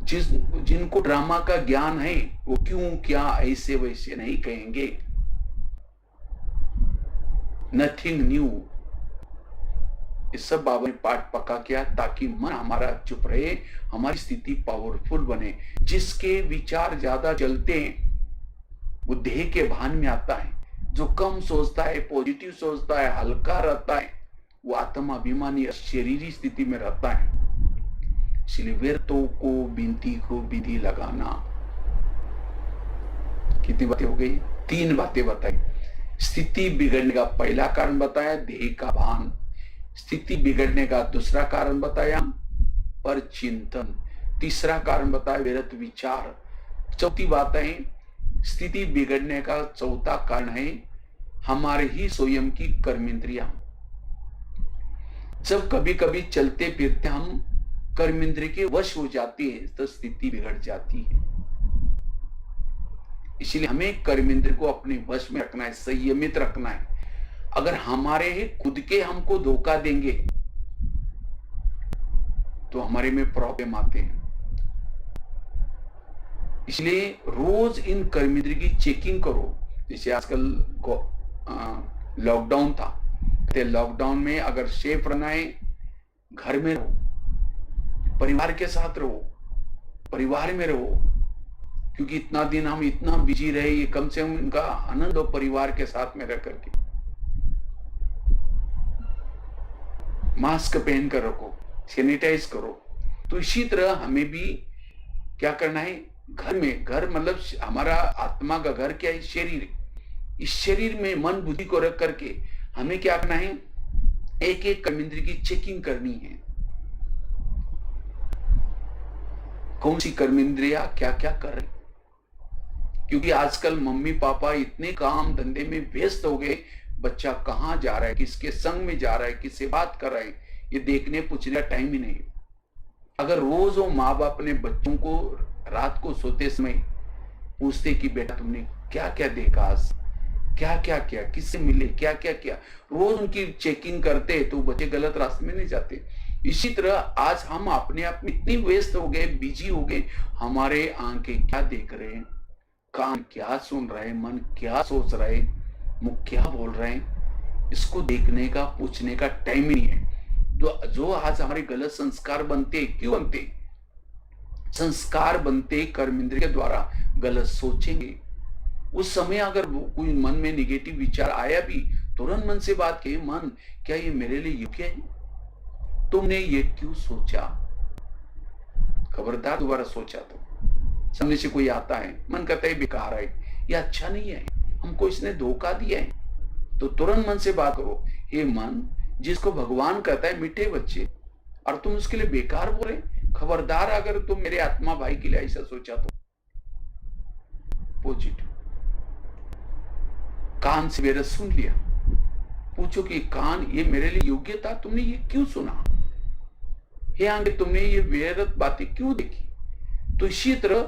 Speaker 1: जिनको ड्रामा का ज्ञान है वो क्यों क्या ऐसे वैसे नहीं कहेंगे। नथिंग न्यू, इस सब बाबा ने पाठ पक्का किया ताकि मन हमारा चुप रहे, हमारी स्थिति पावरफुल बने। जिसके विचार ज्यादा चलते हैं वो देह के भान में आता है। जो कम सोचता है, पॉजिटिव सोचता है, हल्का रहता है, वो आत्माभिमानी शरीरी स्थिति में रहता है। इसलिए व्यर्थों को बिनती को विधि लगाना। कितनी बातें हो गई? 3 बातें बताई। स्थिति बिगड़ने का पहला कारण बताया, देह का भान। स्थिति बिगड़ने का दूसरा कारण बताया, पर चिंतन। तीसरा कारण बताया, व्यर्थ विचार। चौथी बात है, स्थिति बिगड़ने का चौथा कारण है हमारे ही स्वयं की कर्मेंद्रियां। जब कभी कभी चलते फिरते हम कर्मेंद्रिय के वश हो जाती है तो स्थिति बिगड़ जाती है। इसलिए हमें कर्मेंद्रिय को अपने वश में रखना है, संयमित रखना है। अगर हमारे ही खुद के हमको धोखा देंगे तो हमारे में प्रॉब्लम आते हैं। इसलिए रोज इन कर्मेंद्रिय की चेकिंग करो। जैसे आजकल लॉकडाउन था, लॉकडाउन में अगर सेफ रहना है, घर में रहो, परिवार के साथ रहो, परिवार में रहो, क्योंकि इतना दिन हम इतना बिजी रहे, ये कम से कम इनका आनंद हो परिवार के साथ में रह करके। मास्क पहन कर रखो, सैनिटाइज करो। तो इसी तरह हमें भी क्या करना है, घर में, घर मतलब हमारा आत्मा का घर क्या है, शरीर। इस शरीर में मन बुद्धि को रख करके हमें क्या करना है, एक एक कर्मेंद्रिय की चेकिंग करनी है। कौन सी कर्मेंद्रिया क्या क्या कर रही, क्योंकि आजकल मम्मी पापा इतने काम धंधे में व्यस्त हो गए, बच्चा कहाँ जा रहा है, किसके संग में जा रहा है, किससे बात कर रहा है, ये देखने पूछने का टाइम ही नहीं। अगर रोज वो माँ बाप अपने बच्चों को रात को सोते समय पूछते कि बेटा तुमने क्या क्या देखा आज, क्या क्या किया, किससे मिले, क्या क्या किया, रोज उनकी चेकिंग करते तो बच्चे गलत रास्ते में नहीं जाते। इसी तरह आज हम अपने आप में इतनी व्यस्त हो गए, बिजी हो गए, हमारे आंखें क्या देख रहे हैं, कान क्या सुन रहे हैं, मन क्या सोच रहे हैं, मुंह क्या बोल रहे हैं, इसको देखने का पूछने का टाइम ही नहीं है। जो आज हमारे गलत संस्कार बनते, क्यों बनते? संस्कार बनते कर्मेंद्रिय के द्वारा। गलत सोचेंगे, उस समय अगर कोई मन में निगेटिव विचार आया भी, तुरंत मन से बात कही, मन क्या ये मेरे लिए योग्य है, तुमने ये क्यों सोचा? खबरदार दोबारा सोचा तो। सामने से कोई आता है, मन कहता है बेकार है, ये अच्छा नहीं है, हमको इसने धोखा दिया है, तो तुरंत मन से बात करो, हे मन, जिसको भगवान कहता है मीठे बच्चे, और तुम उसके लिए बेकार बोल रहे, खबरदार अगर तुम मेरे आत्मा भाई के लिए ऐसा सोचा तो। पॉजिटिव। कान से मेरा सुन लिया, पूछो कि कान ये मेरे लिए योग्य था, तुमने ये क्यों सुना? हे आंगे, तुमने ये व्यर्थ बातें क्यों देखी? तो इसी तरह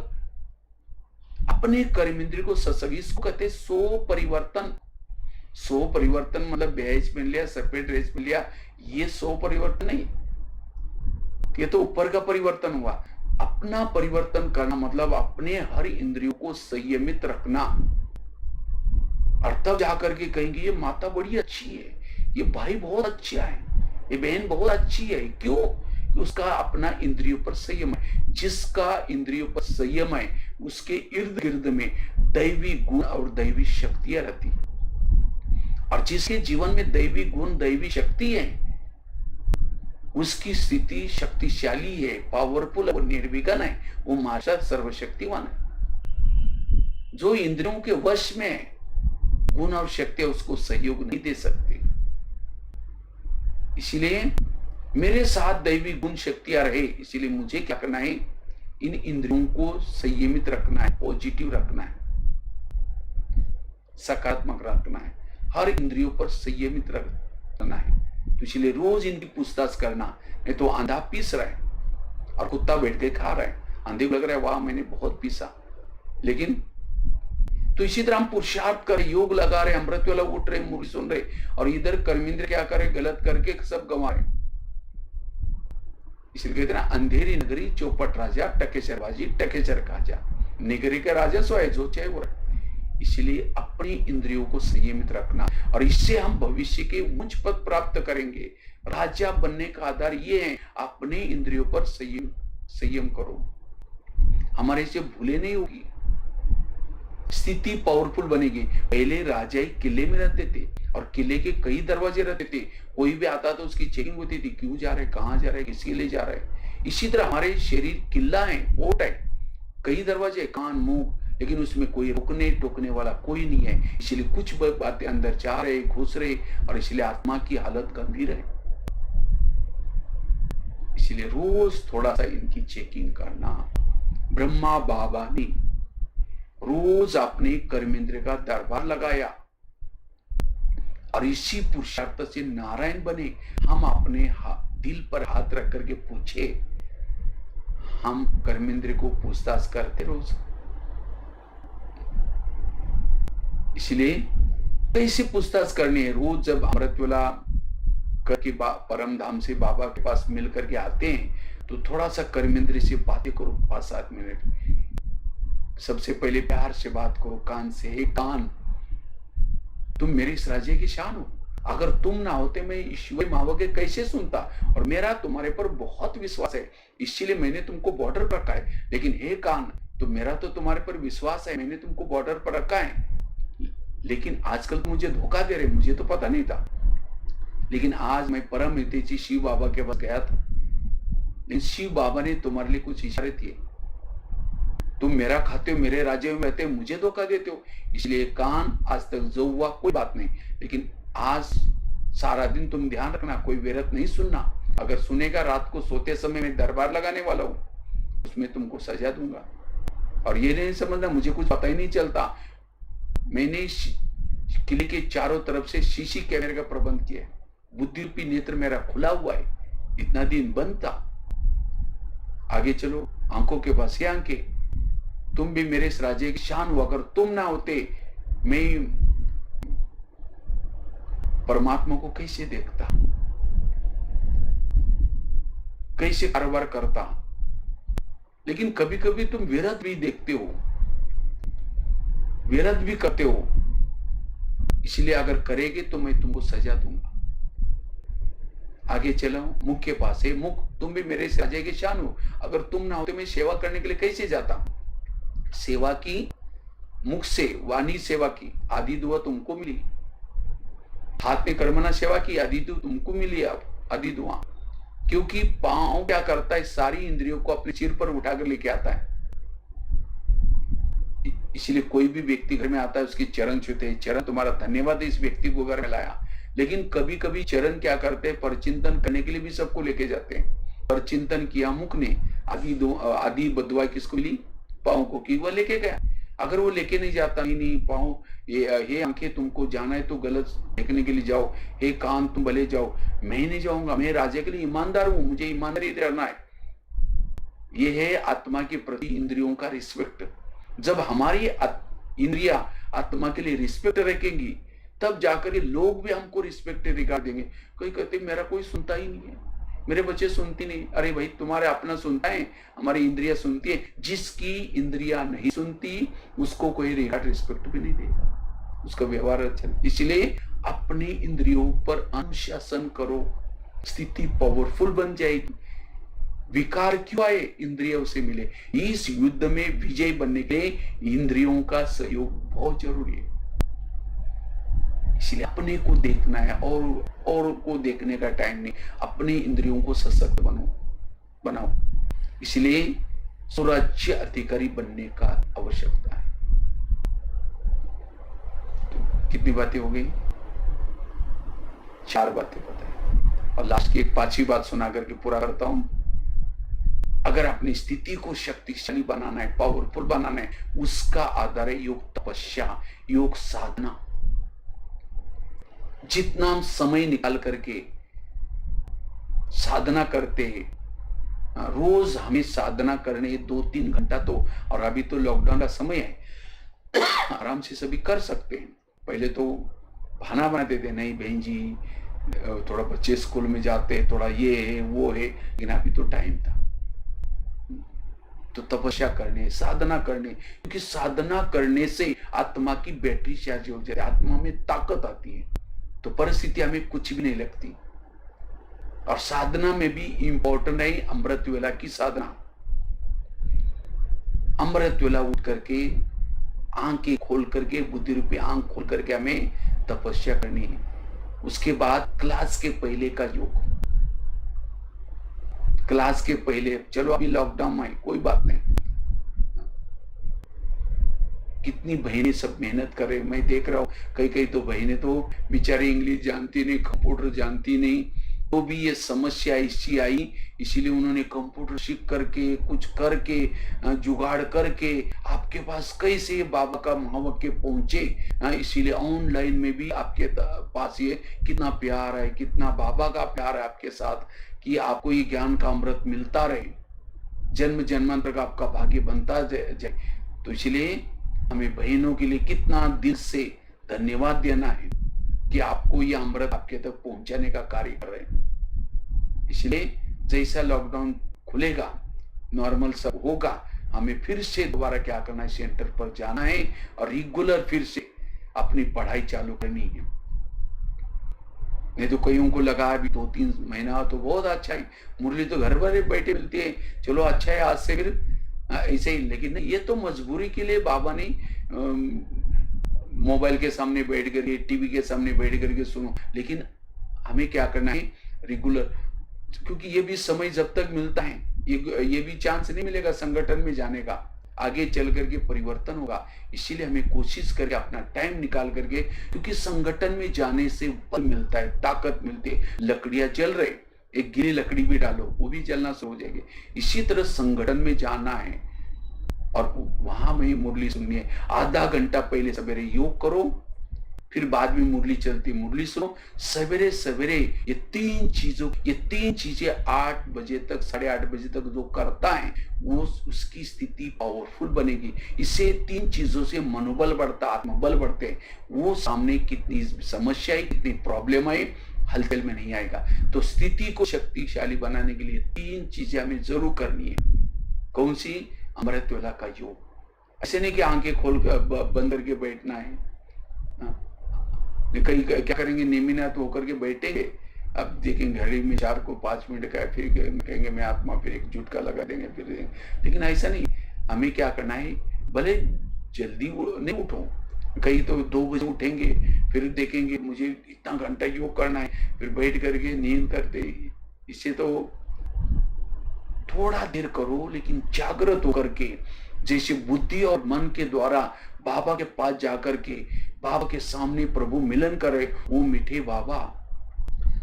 Speaker 1: अपने कर्मेंद्रिय को सत्संग, इसको कहते सो परिवर्तन। सो परिवर्तन मतलब बेहज पहन लिया, सफेद ड्रेस पहन लिया, ये सो परिवर्तन नहीं, ये तो ऊपर का परिवर्तन हुआ। अपना परिवर्तन करना मतलब अपने हर इंद्रियों को संयमित रखना, और तब जाकर के कहेंगे ये माता बड़ी अच्छी है, ये भाई बहुत अच्छा है, ये बहन बहुत अच्छी है। क्यों? उसका अपना इंद्रियों पर संयम है। जिसका इंद्रियों पर संयम है, उसके इर्द गिर्द में दैवी गुण और दैवी शक्तियां रहती, और जिसके जीवन में दैवी गुण दैवी शक्ति है, उसकी स्थिति शक्तिशाली है, पावरफुल और निर्विघ्न है, वो माता सर्वशक्तिवान है। जो इंद्रियों के वश में गुण और शक्ति उसको सहयोग नहीं दे सकती। इसलिए मेरे साथ दैवी गुण शक्तियां रहे, इसलिए मुझे क्या करना है, इन इंद्रियों को संयमित रखना है, पॉजिटिव रखना है, सकारात्मक रखना है, हर इंद्रियों पर संयमित रखना है। तो इसलिए रोज इनकी पूछताछ करना, नहीं तो आंधा पीस रहा है और कुत्ता बैठ के खा रहा है, आंधे को लग रहा है वाह मैंने बहुत पीसा, लेकिन तो इसी तरह हम पुरुषार्थ कर, योग लगा रहे, अमृत वाला उठ रहे, मूवी सुन रहे, और इधर कर्मेंद्र क्या करे, गलत करके सब गंवा रहे। इसलिए कहते हैं ना, अंधेरी नगरी चौपट राजा, टकेसर बाजी टकेसर खाजा, नगरी का राजा सो है जो चाहे वो रहे। इसलिए अपनी इंद्रियों को संयमित रखना, और इससे हम भविष्य के उच्च पद प्राप्त करेंगे। राजा बनने का आधार ये है, अपने इंद्रियों पर संयम करो, हमारे से भूले नहीं होगी, स्थिति पावरफुल बनेगी। पहले राजा एक किले में रहते थे, और किले के कई दरवाजे रहते थे, कोई भी आता तो उसकी चेकिंग होती थी, क्यों जा रहे, कहाँ जा रहे, किसके लिए जा रहे। इसी तरह हमारे शरीर किला है, कोट है, कई दरवाजे, कान मुंह, लेकिन उसमें कोई रोकने टोकने वाला कोई नहीं है। इसलिए कुछ बातें अंदर जा रहे, घुस रहे, और इसलिए आत्मा की हालत गंभीर है। इसलिए रोज थोड़ा सा इनकी चेकिंग करना। ब्रह्मा बाबा ने रोज अपने कर्मेंद्र का दरबार लगाया, और इसी पुरुषार्थ से नारायण बने। हम अपने दिल पर हाथ रख करके पूछे, हम कर्मेंद्र को पूछताछ करते रोज। इसलिए कैसे पूछताछ करनी है, रोज जब अमृतवेला करके परम धाम से बाबा के पास मिल करके आते हैं, तो थोड़ा सा कर्मेंद्र से बातें करो, 5-7 मिनट। सबसे पहले प्यार से बात करो कान से। हे कान, तुम मेरे इस राज्य की शान हो। अगर तुम ना होते मैं ईश्वर मांगोगे कैसे सुनता। और मेरा तुम्हारे पर बहुत विश्वास है, इसीलिए मैंने तुमको बॉर्डर पर रखा है। लेकिन हे कान, तो मेरा तो तुम्हारे पर विश्वास है, मैंने तुमको बॉर्डर पर रखा है, लेकिन आजकल तुम मुझे धोखा दे रहे, मुझे तो पता नहीं था। लेकिन आज मैं परम हितैषी शिव बाबा के पास गया था, लेकिन शिव बाबा ने तुम्हारे लिए कुछ इशारे दिए। तुम मेरा खाते हो, मेरे राज्य में रहते हो, मुझे धोखा देते हो। इसलिए कान, आज तक जो हुआ कोई बात नहीं, लेकिन आज सारा दिन तुम ध्यान रखना, कोई व्यर्थ नहीं सुनना। अगर सुनेगा, रात को सोते समय मैं दरबार लगाने वाला हूं, उसमें तुमको सजा दूंगा। और ये नहीं समझना मुझे कुछ पता ही नहीं चलता। मैंने किले के चारों तरफ से सीसी कैमरे का प्रबंध किया है। बुद्धि रूपी नेत्र मेरा खुला हुआ है, इतना दिन बंद था। आगे चलो, आंखों के पास ये आंखें, तुम भी मेरे इस राज्य की शान हो। अगर तुम ना होते, मैं परमात्मा को कैसे देखता, कैसे कारोबार करता। लेकिन कभी कभी तुम विरत भी देखते हो, विरत भी करते हो। इसलिए अगर करेंगे तो मैं तुमको सजा दूंगा। आगे चलो, मुख के पास है। मुख, तुम भी मेरे इस राज्य की शान हो। अगर तुम ना होते मैं सेवा करने के लिए कैसे जाता। सेवा की, मुख से वाणी सेवा की, आदि दुआ तुमको मिली। हाथ में कर्मना सेवा की, आदि दुआ तुमको मिली। आदि दुआ, क्योंकि पांव क्या करता है, सारी इंद्रियों को अपने सिर पर उठाकर लेके आता है। इसलिए कोई भी व्यक्ति घर में आता है, उसके चरण छूते हैं। चरण, तुम्हारा धन्यवाद है इस व्यक्ति को घर में लाया। लेकिन कभी कभी चरण क्या करते हैं, परचिंतन करने के लिए भी सबको लेके जाते हैं। परचिंतन किया मुख ने, आदि बदुआ किसको मिली, पाँव को, कि वह लेके गया। अगर वो लेके नहीं जाता, नहीं पाँव, ये आंखें तुमको जाना है तो गलत देखने के लिए जाओ, हे कान तुम भले जाओ, मैं नहीं जाऊंगा, मैं राजा के लिए ईमानदार हूं, मुझे ईमानदारी रहना है। ये है आत्मा के प्रति इंद्रियों का रिस्पेक्ट। जब हमारी इंद्रिया आत्मा के लिए रिस्पेक्ट रखेंगी, तब जाकर के लोग भी हमको रिस्पेक्ट रिगार्ड देंगे। कोई कहते मेरा कोई सुनता ही नहीं है, मेरे बच्चे सुनती नहीं। अरे भाई, तुम्हारे अपना सुनता है, हमारी इंद्रिया सुनती है। जिसकी इंद्रिया नहीं सुनती, उसको कोई रिगार्ड रिस्पेक्ट भी नहीं देगा, उसका व्यवहार अच्छा नहीं। इसलिए अपनी इंद्रियों पर अनुशासन करो, स्थिति पावरफुल बन जाएगी। विकार क्यों आए, इंद्रियों से मिले। इस युद्ध में विजय बनने के लिए इंद्रियों का सहयोग बहुत जरूरी है। इसलिए अपने को देखना है, और को देखने का टाइम नहीं। अपने इंद्रियों को सशक्त बनाओ। इसलिए स्वराज्य अधिकारी बनने का आवश्यकता है। तो कितनी बातें हो गई, 4 बातें बताई, और लास्ट की एक 5वीं बात सुना करके पूरा करता हूं। अगर अपनी स्थिति को शक्तिशाली बनाना है, पावरफुल बनाना है, उसका आधार है योग तपस्या, योग साधना। जितना हम समय निकाल करके साधना करते हैं, रोज हमें साधना करने 2-3 घंटा तो, और अभी तो लॉकडाउन का समय है, आराम से सभी कर सकते हैं। पहले तो बहाना बनाते थे, नहीं बहन जी थोड़ा बच्चे स्कूल में जाते, थोड़ा ये है वो है, लेकिन अभी तो टाइम था। तो तपस्या करने, साधना करने, क्योंकि साधना करने से आत्मा की बैटरी चार्ज हो जाती है, आत्मा में ताकत आती है, तो परिस्थिति हमें कुछ भी नहीं लगती। और साधना में भी इंपॉर्टेंट है अमृत वेला की साधना। अमृत वेला उठ करके, आंखें खोल करके, बुद्धि रूपी आंख खोल करके हमें तपस्या करनी है। उसके बाद क्लास के पहले का योग, क्लास के पहले, चलो अभी लॉकडाउन में कोई बात नहीं, कितनी बहनें सब मेहनत कर रहे, मैं देख रहा हूँ। कई तो बहनें तो बेचारी इंग्लिश जानती नहीं, कंप्यूटर जानती नहीं, तो भी ये समस्या ऐसी आई, इसीलिए उन्होंने कंप्यूटर सीख करके, कुछ करके, जुगाड़ करके आपके पास कैसे बाबा का महावाक्य पहुंचे। इसीलिए ऑनलाइन में भी आपके पास ये कितना प्यार है, कितना बाबा का प्यार है आपके साथ, कि आपको ये ज्ञान का अमृत मिलता रहे, जन्म जन्मांतर का आपका भाग्य बनता जाए। तो इसलिए हमें बहनों के लिए कितना दिल से धन्यवाद देना है कि आपको यह अमृत आपके तक पहुंचाने का कार्य कर रहे हैं। इसलिए जैसा लॉकडाउन खुलेगा, नॉर्मल सब होगा, हमें फिर से दोबारा क्या करना है, सेंटर पर जाना है और रेगुलर फिर से अपनी पढ़ाई चालू करनी है। नहीं तो कईयों को लगा अभी 2-3 महीना तो बहुत अच्छा है, मुरली तो घर पर बैठे मिलती है, चलो अच्छा है आज से फिर ऐसे ही। लेकिन नहीं, ये तो मजबूरी के लिए बाबा ने मोबाइल के सामने बैठ करके, टीवी के सामने बैठ करके सुनो। लेकिन हमें क्या करना है, रेगुलर, क्योंकि ये भी समय जब तक मिलता है, ये भी चांस नहीं मिलेगा संगठन में जाने का, आगे चल करके परिवर्तन होगा। इसीलिए हमें कोशिश करके अपना टाइम निकाल करके, क्योंकि संगठन में जाने से बल मिलता है, ताकत मिलती है। लकड़ियां जल रहे, एक गीली लकड़ी भी डालो, वो भी जलना शुरू हो जाएगी। इसी तरह संगठन में जाना है और वहां में मुरली सुननी है। आधा घंटा पहले सवेरे योग करो, फिर बाद में मुरली चलती, मुरली सुनो। सवेरे सवेरे ये तीन चीजें 8 बजे तक, 8:30 बजे तक जो करता है वो उसकी स्थिति पावरफुल बनेगी। इससे 3 चीजों से मनोबल बढ़ता, आत्मबल बढ़ते हैं। वो सामने कितनी समस्या है, कितनी प्रॉब्लम है, हलचल में नहीं आएगा। तो स्थिति को शक्तिशाली बनाने के लिए 3 चीजें हमें जरूर करनी है। कौन सी? अमृत वेला का योग। ऐसे नहीं कि आंखें खोल कर बंद करके बैठना है। कहीं क्या करेंगे, नेमिनाथ होकर के बैठेंगे, अब देखेंगे घड़ी में 4 को 5 मिनट का है, फिर कहेंगे मैं आत्मा, फिर एक झुटका लगा देंगे, फिर देंगे। लेकिन ऐसा नहीं, हमें क्या करना है, भले जल्दी नहीं उठो, कहीं तो 2 बजे उठेंगे, फिर देखेंगे मुझे इतना घंटा योग करना है, फिर बैठ करके नींद करते। इससे तो थोड़ा देर करो, लेकिन जागृत होकर के, जैसे बुद्धि और मन के द्वारा बाबा के पास जाकर के बाबा के सामने प्रभु मिलन करे। वो मीठे बाबा,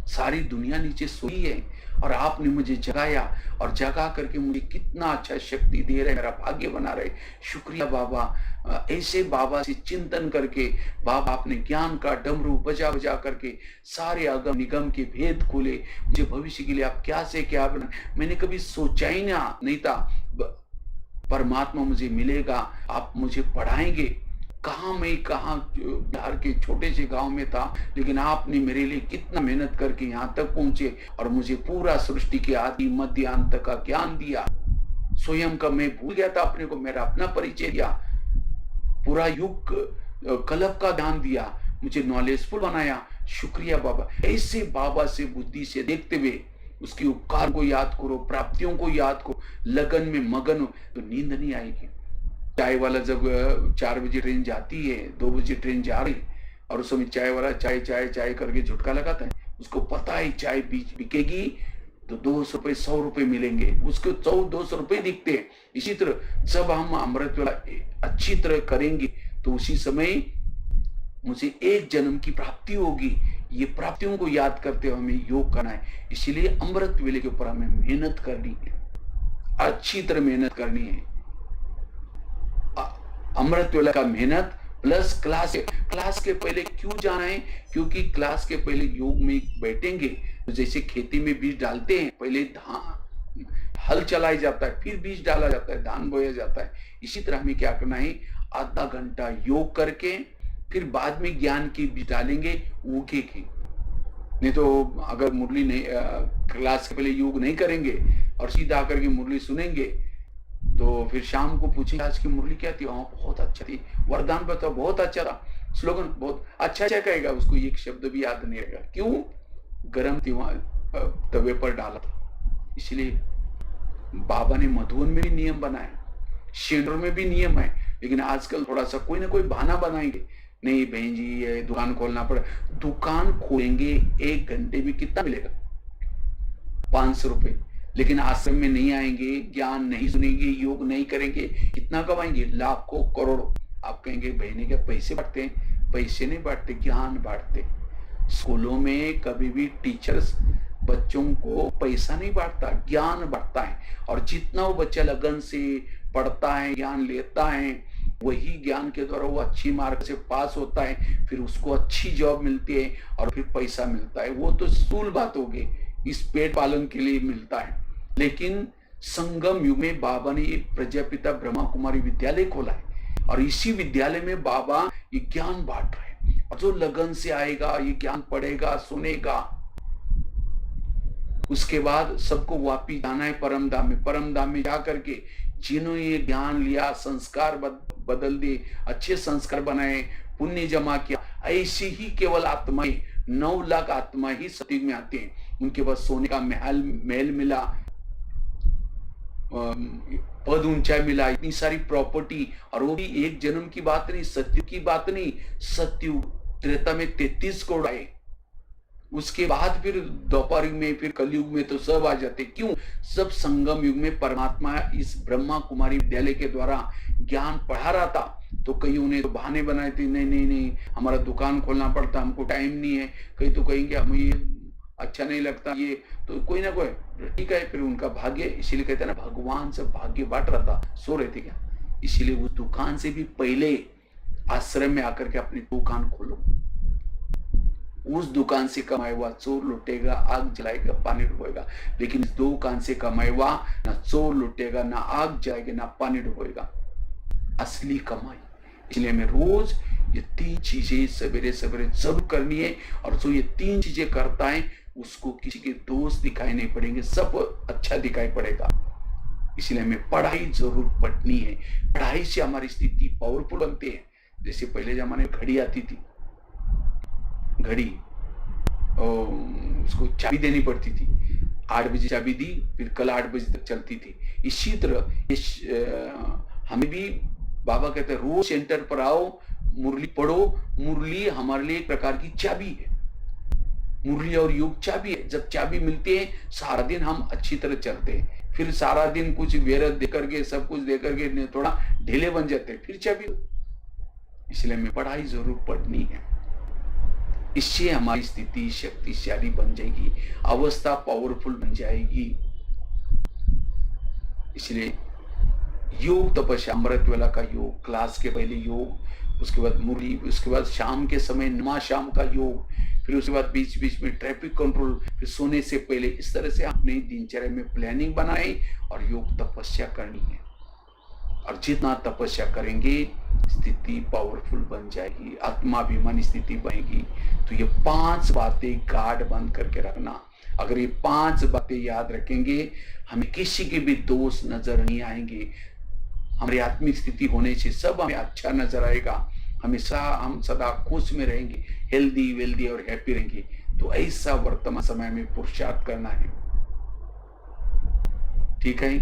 Speaker 1: सारी दुनिया नीचे सोई है और आपने मुझे जगाया, और जगा करके मुझे कितना अच्छा शक्ति दे रहे, मेरा भाग्य बना रहे। शुक्रिया बाबा। ऐसे बाबा से चिंतन करके, बाबा आपने ज्ञान का डमरू बजा बजा करके सारे अगम निगम के भेद खोले। मुझे भविष्य के लिए आप क्या से क्या बना, मैंने कभी सोचा ही नहीं था परमात्मा मुझे मिलेगा, आप मुझे पढ़ाएंगे। कहाँ बिहार के छोटे से गांव में था, लेकिन आपने मेरे लिए कितना मेहनत करके यहाँ तक पहुंचे और मुझे पूरा सृष्टि के आदि मध्य अंत का ज्ञान दिया। स्वयं का मैं भूल गया था अपने को, मेरा अपना परिचय दिया, पूरा युग कल्प का ज्ञान दिया, मुझे नॉलेजफुल बनाया। शुक्रिया बाबा। ऐसे बाबा से बुद्धि से देखते हुए उसके उपकार को याद करो, प्राप्तियों को याद करो, लगन में मगन हो तो नींद नहीं आएगी। चाय वाला जब 4 बजे ट्रेन जाती है, 2 बजे ट्रेन जा रही, और उस समय चाय वाला चाय चाय चाय करके झुटका लगाता है, उसको पता है चाय बिकेगी तो 200 रुपए 100 रुपए मिलेंगे, उसको 100-200 रुपए दिखते हैं। इसी तरह जब हम अमृत वेला अच्छी तरह करेंगे तो उसी समय मुझे 1 जन्म की प्राप्ति होगी। ये प्राप्तियों को याद करते हुए हमें योग करना है। इसीलिए अमृत वेले के ऊपर हमें मेहनत करनी है, अच्छी तरह मेहनत करनी है। अमृत वेला का मेहनत प्लस क्लास के पहले क्यों जाना है? क्योंकि क्लास के पहले योग में बैठेंगे तो जैसे खेती में बीज डालते हैं, पहले हल चलाया जाता है, फिर बीज डाला जाता है, धान बोया जाता है। इसी तरह हमें क्या करना है, आधा घंटा योग करके फिर बाद में ज्ञान की बीज डालेंगे, उगेगी। नहीं तो अगर मुरली नहीं, क्लास के पहले योग नहीं करेंगे और सीधा आकर के मुरली सुनेंगे तो फिर शाम को पूछेंगे आज की मुरली क्या थी? हाँ बहुत अच्छा थी, वरदान बताओ बहुत अच्छा था, स्लोगन बहुत अच्छा कहेगा, उसको एक शब्द भी याद नहीं रहेगा। क्यों? गरम तवे पर डाला था। इसलिए बाबा ने मधुबन में भी नियम बनाया, शेंडर में भी नियम है, लेकिन आजकल थोड़ा सा कोई ना कोई बहाना बनाएंगे, नहीं बहन जी ये दुकान खोलना पड़ा। दुकान खोलेंगे 1 घंटे में कितना मिलेगा? 500 रुपए। लेकिन आश्रम में नहीं आएंगे, ज्ञान नहीं सुनेंगे, योग नहीं करेंगे, कितना कमाएंगे? लाखों करोड़ों। आप कहेंगे बहने के पैसे बांटते हैं? पैसे नहीं बांटते, ज्ञान बांटते। स्कूलों में कभी भी टीचर्स बच्चों को पैसा नहीं बांटता, ज्ञान बांटता है। और जितना वो बच्चा लगन से पढ़ता है, ज्ञान लेता है, वही ज्ञान के द्वारा वो अच्छी मार्क से पास होता है, फिर उसको अच्छी जॉब मिलती है और फिर पैसा मिलता है। वो तो स्थूल बात होगी, इस पेट पालन के लिए मिलता है। लेकिन संगम युग में बाबा ने एक प्रजापिता ब्रह्मा कुमारी विद्यालय खोला है और इसी विद्यालय में बाबा ये ज्ञान बांट रहे हैं। और जो लगन से आएगा, ये ज्ञान पढ़ेगा, सुनेगा, उसके बाद सबको वापिस जाना है परम धाम में। परम धाम में जाकर के जिन्होंने ये ज्ञान लिया, संस्कार बदल दिए, अच्छे संस्कार बनाए, पुण्य जमा किया, ऐसी ही केवल आत्माएं, 9 लाख आत्मा ही सतयुग में आते हैं। उनके पास सोने का महल मिला, पद ऊंचा मिला, इतनी सारी प्रॉपर्टी, और वो भी एक जन्म की बात नहीं, सतयुग की बात नहीं। सतयुग त्रेता में 33 करोड़ आए, उसके बाद फिर द्वापर युग में, फिर कलयुग में तो सब आ जाते। क्यों? सब संगम युग में परमात्मा इस ब्रह्मा कुमारी विद्यालय के द्वारा ज्ञान पढ़ा रहा था। तो कईयों ने तो बहाने बनाए थे, नहीं नहीं नहीं, हमारा दुकान खोलना पड़ता, हमको टाइम नहीं है। कई तो कहेंगे हमें ये अच्छा नहीं लगता, ये तो कोई ना कोई, ठीक है, फिर उनका भाग्य। इसीलिए कहते हैं ना, भगवान से भाग्य बांट रहा था, सो रहे थे क्या? इसीलिए उस दुकान से भी पहले आश्रम में आकर के अपनी दुकान खोलो। उस दुकान से कमाए हुआ चोर लुटेगा, आग जलाएगा, पानी डुबोएगा। लेकिन इस दुकान से कमाए हुआ ना चोर लुटेगा, ना आग जलाएगा, ना पानी डुबोएगा, असली कमाई। इसलिए हमें रोज ये 3 चीजें सवेरे सवेरे जरूर करनी है। और जो ये 3 चीजें करता है उसको किसी के दोष दिखाई नहीं पड़ेंगे, सब अच्छा दिखाई पड़ेगा। इसलिए हमें पढ़ाई जरूर पढ़नी है। पढ़ाई से हमारी स्थिति पावरफुल बनती है। जैसे पहले जमाने में घड़ी आती थी, घड़ी उसको चाबी देनी पड़ती थी, 8 बजे चाबी दी, फिर कल 8 बजे तक चलती थी। इसी तरह हमें भी बाबा कहते हैं रोज सेंटर पर आओ, मुरली पढ़ो। मुरली हमारे लिए एक प्रकार की चाबी है, मुरली और योग चाबी है। जब चाबी मिलती है सारा दिन हम अच्छी तरह चलते हैं। फिर सारा दिन कुछ व्यर्थ दे करके, सब कुछ दे करके थोड़ा ढीले बन जाते हैं, फिर चाबी। इसलिए हमें पढ़ाई जरूर पढ़नी है। इससे हमारी स्थिति शक्तिशाली बन जाएगी, अवस्था पावरफुल बन जाएगी। इसलिए योग, तपस्या, अमृत वेला का योग, क्लास के पहले योग, उसके बाद मुरली, उसके बाद शाम के समय नमा शाम का योग, फिर उसके बाद बीच बीच में ट्रैफिक कंट्रोल, फिर सोने से पहले। इस तरह से अपने दिनचर्या में प्लानिंग बनाए और योग तपस्या करनी है। और जितना तपस्या करेंगे स्थिति पावरफुल बन जाएगी, आत्माभिमानी स्थिति बनेगी। तो ये 5 बातें गाढ़ बंद करके रखना। अगर ये 5 बातें याद रखेंगे, हमें किसी के भी दोष नजर नहीं आएंगे। हमारी आत्मिक स्थिति होने से सब हमें अच्छा नजर आएगा। हमेशा हम सदा खुश में रहेंगे, हेल्दी वेल्दी और हैप्पी रहेंगे। तो ऐसा वर्तमान समय में पुरुषार्थ करना है, ठीक है।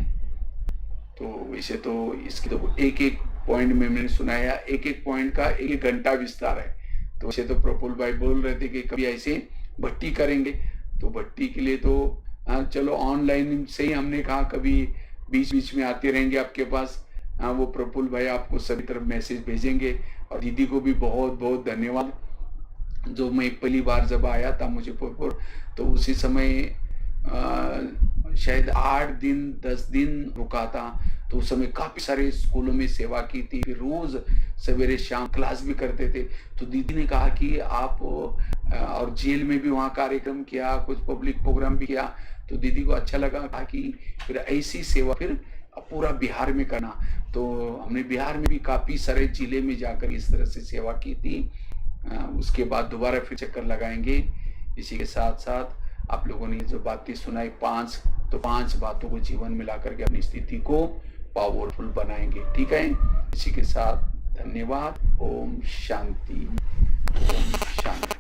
Speaker 1: तो वैसे तो इसकी तो एक पॉइंट में मैंने सुनाया, एक पॉइंट का 1 घंटा विस्तार है। तो वैसे तो प्रफुल्ल भाई बोल रहे थे कि कभी ऐसे भट्टी करेंगे, तो भट्टी के लिए तो चलो ऑनलाइन से ही हमने कहा कभी बीच बीच में आते रहेंगे आपके पास। वो प्रफुल्ल भाई आपको सभी तरफ मैसेज भेजेंगे। और दीदी को भी बहुत बहुत धन्यवाद। जो मैं पहली बार जब आया था मुजफ्फरपुर, तो उसी समय शायद 8 दिन 10 दिन रुका था। तो उस समय काफी सारे स्कूलों में सेवा की थी, फिर रोज सवेरे शाम क्लास भी करते थे। तो दीदी ने कहा कि आप, और जेल में भी वहाँ कार्यक्रम किया, कुछ पब्लिक प्रोग्राम भी किया। तो दीदी को अच्छा लगा, कहा कि फिर ऐसी सेवा फिर पूरा बिहार में करना। तो हमने बिहार में भी काफी सारे जिले में जाकर इस तरह से सेवा की थी। उसके बाद दोबारा फिर चक्कर लगाएंगे। इसी के साथ साथ आप लोगों ने जो बातें सुनाई 5, तो 5 बातों को जीवन में ला करके अपनी स्थिति को पावरफुल बनाएंगे, ठीक है। इसी के साथ धन्यवाद। ओम शांति, ओम शांति।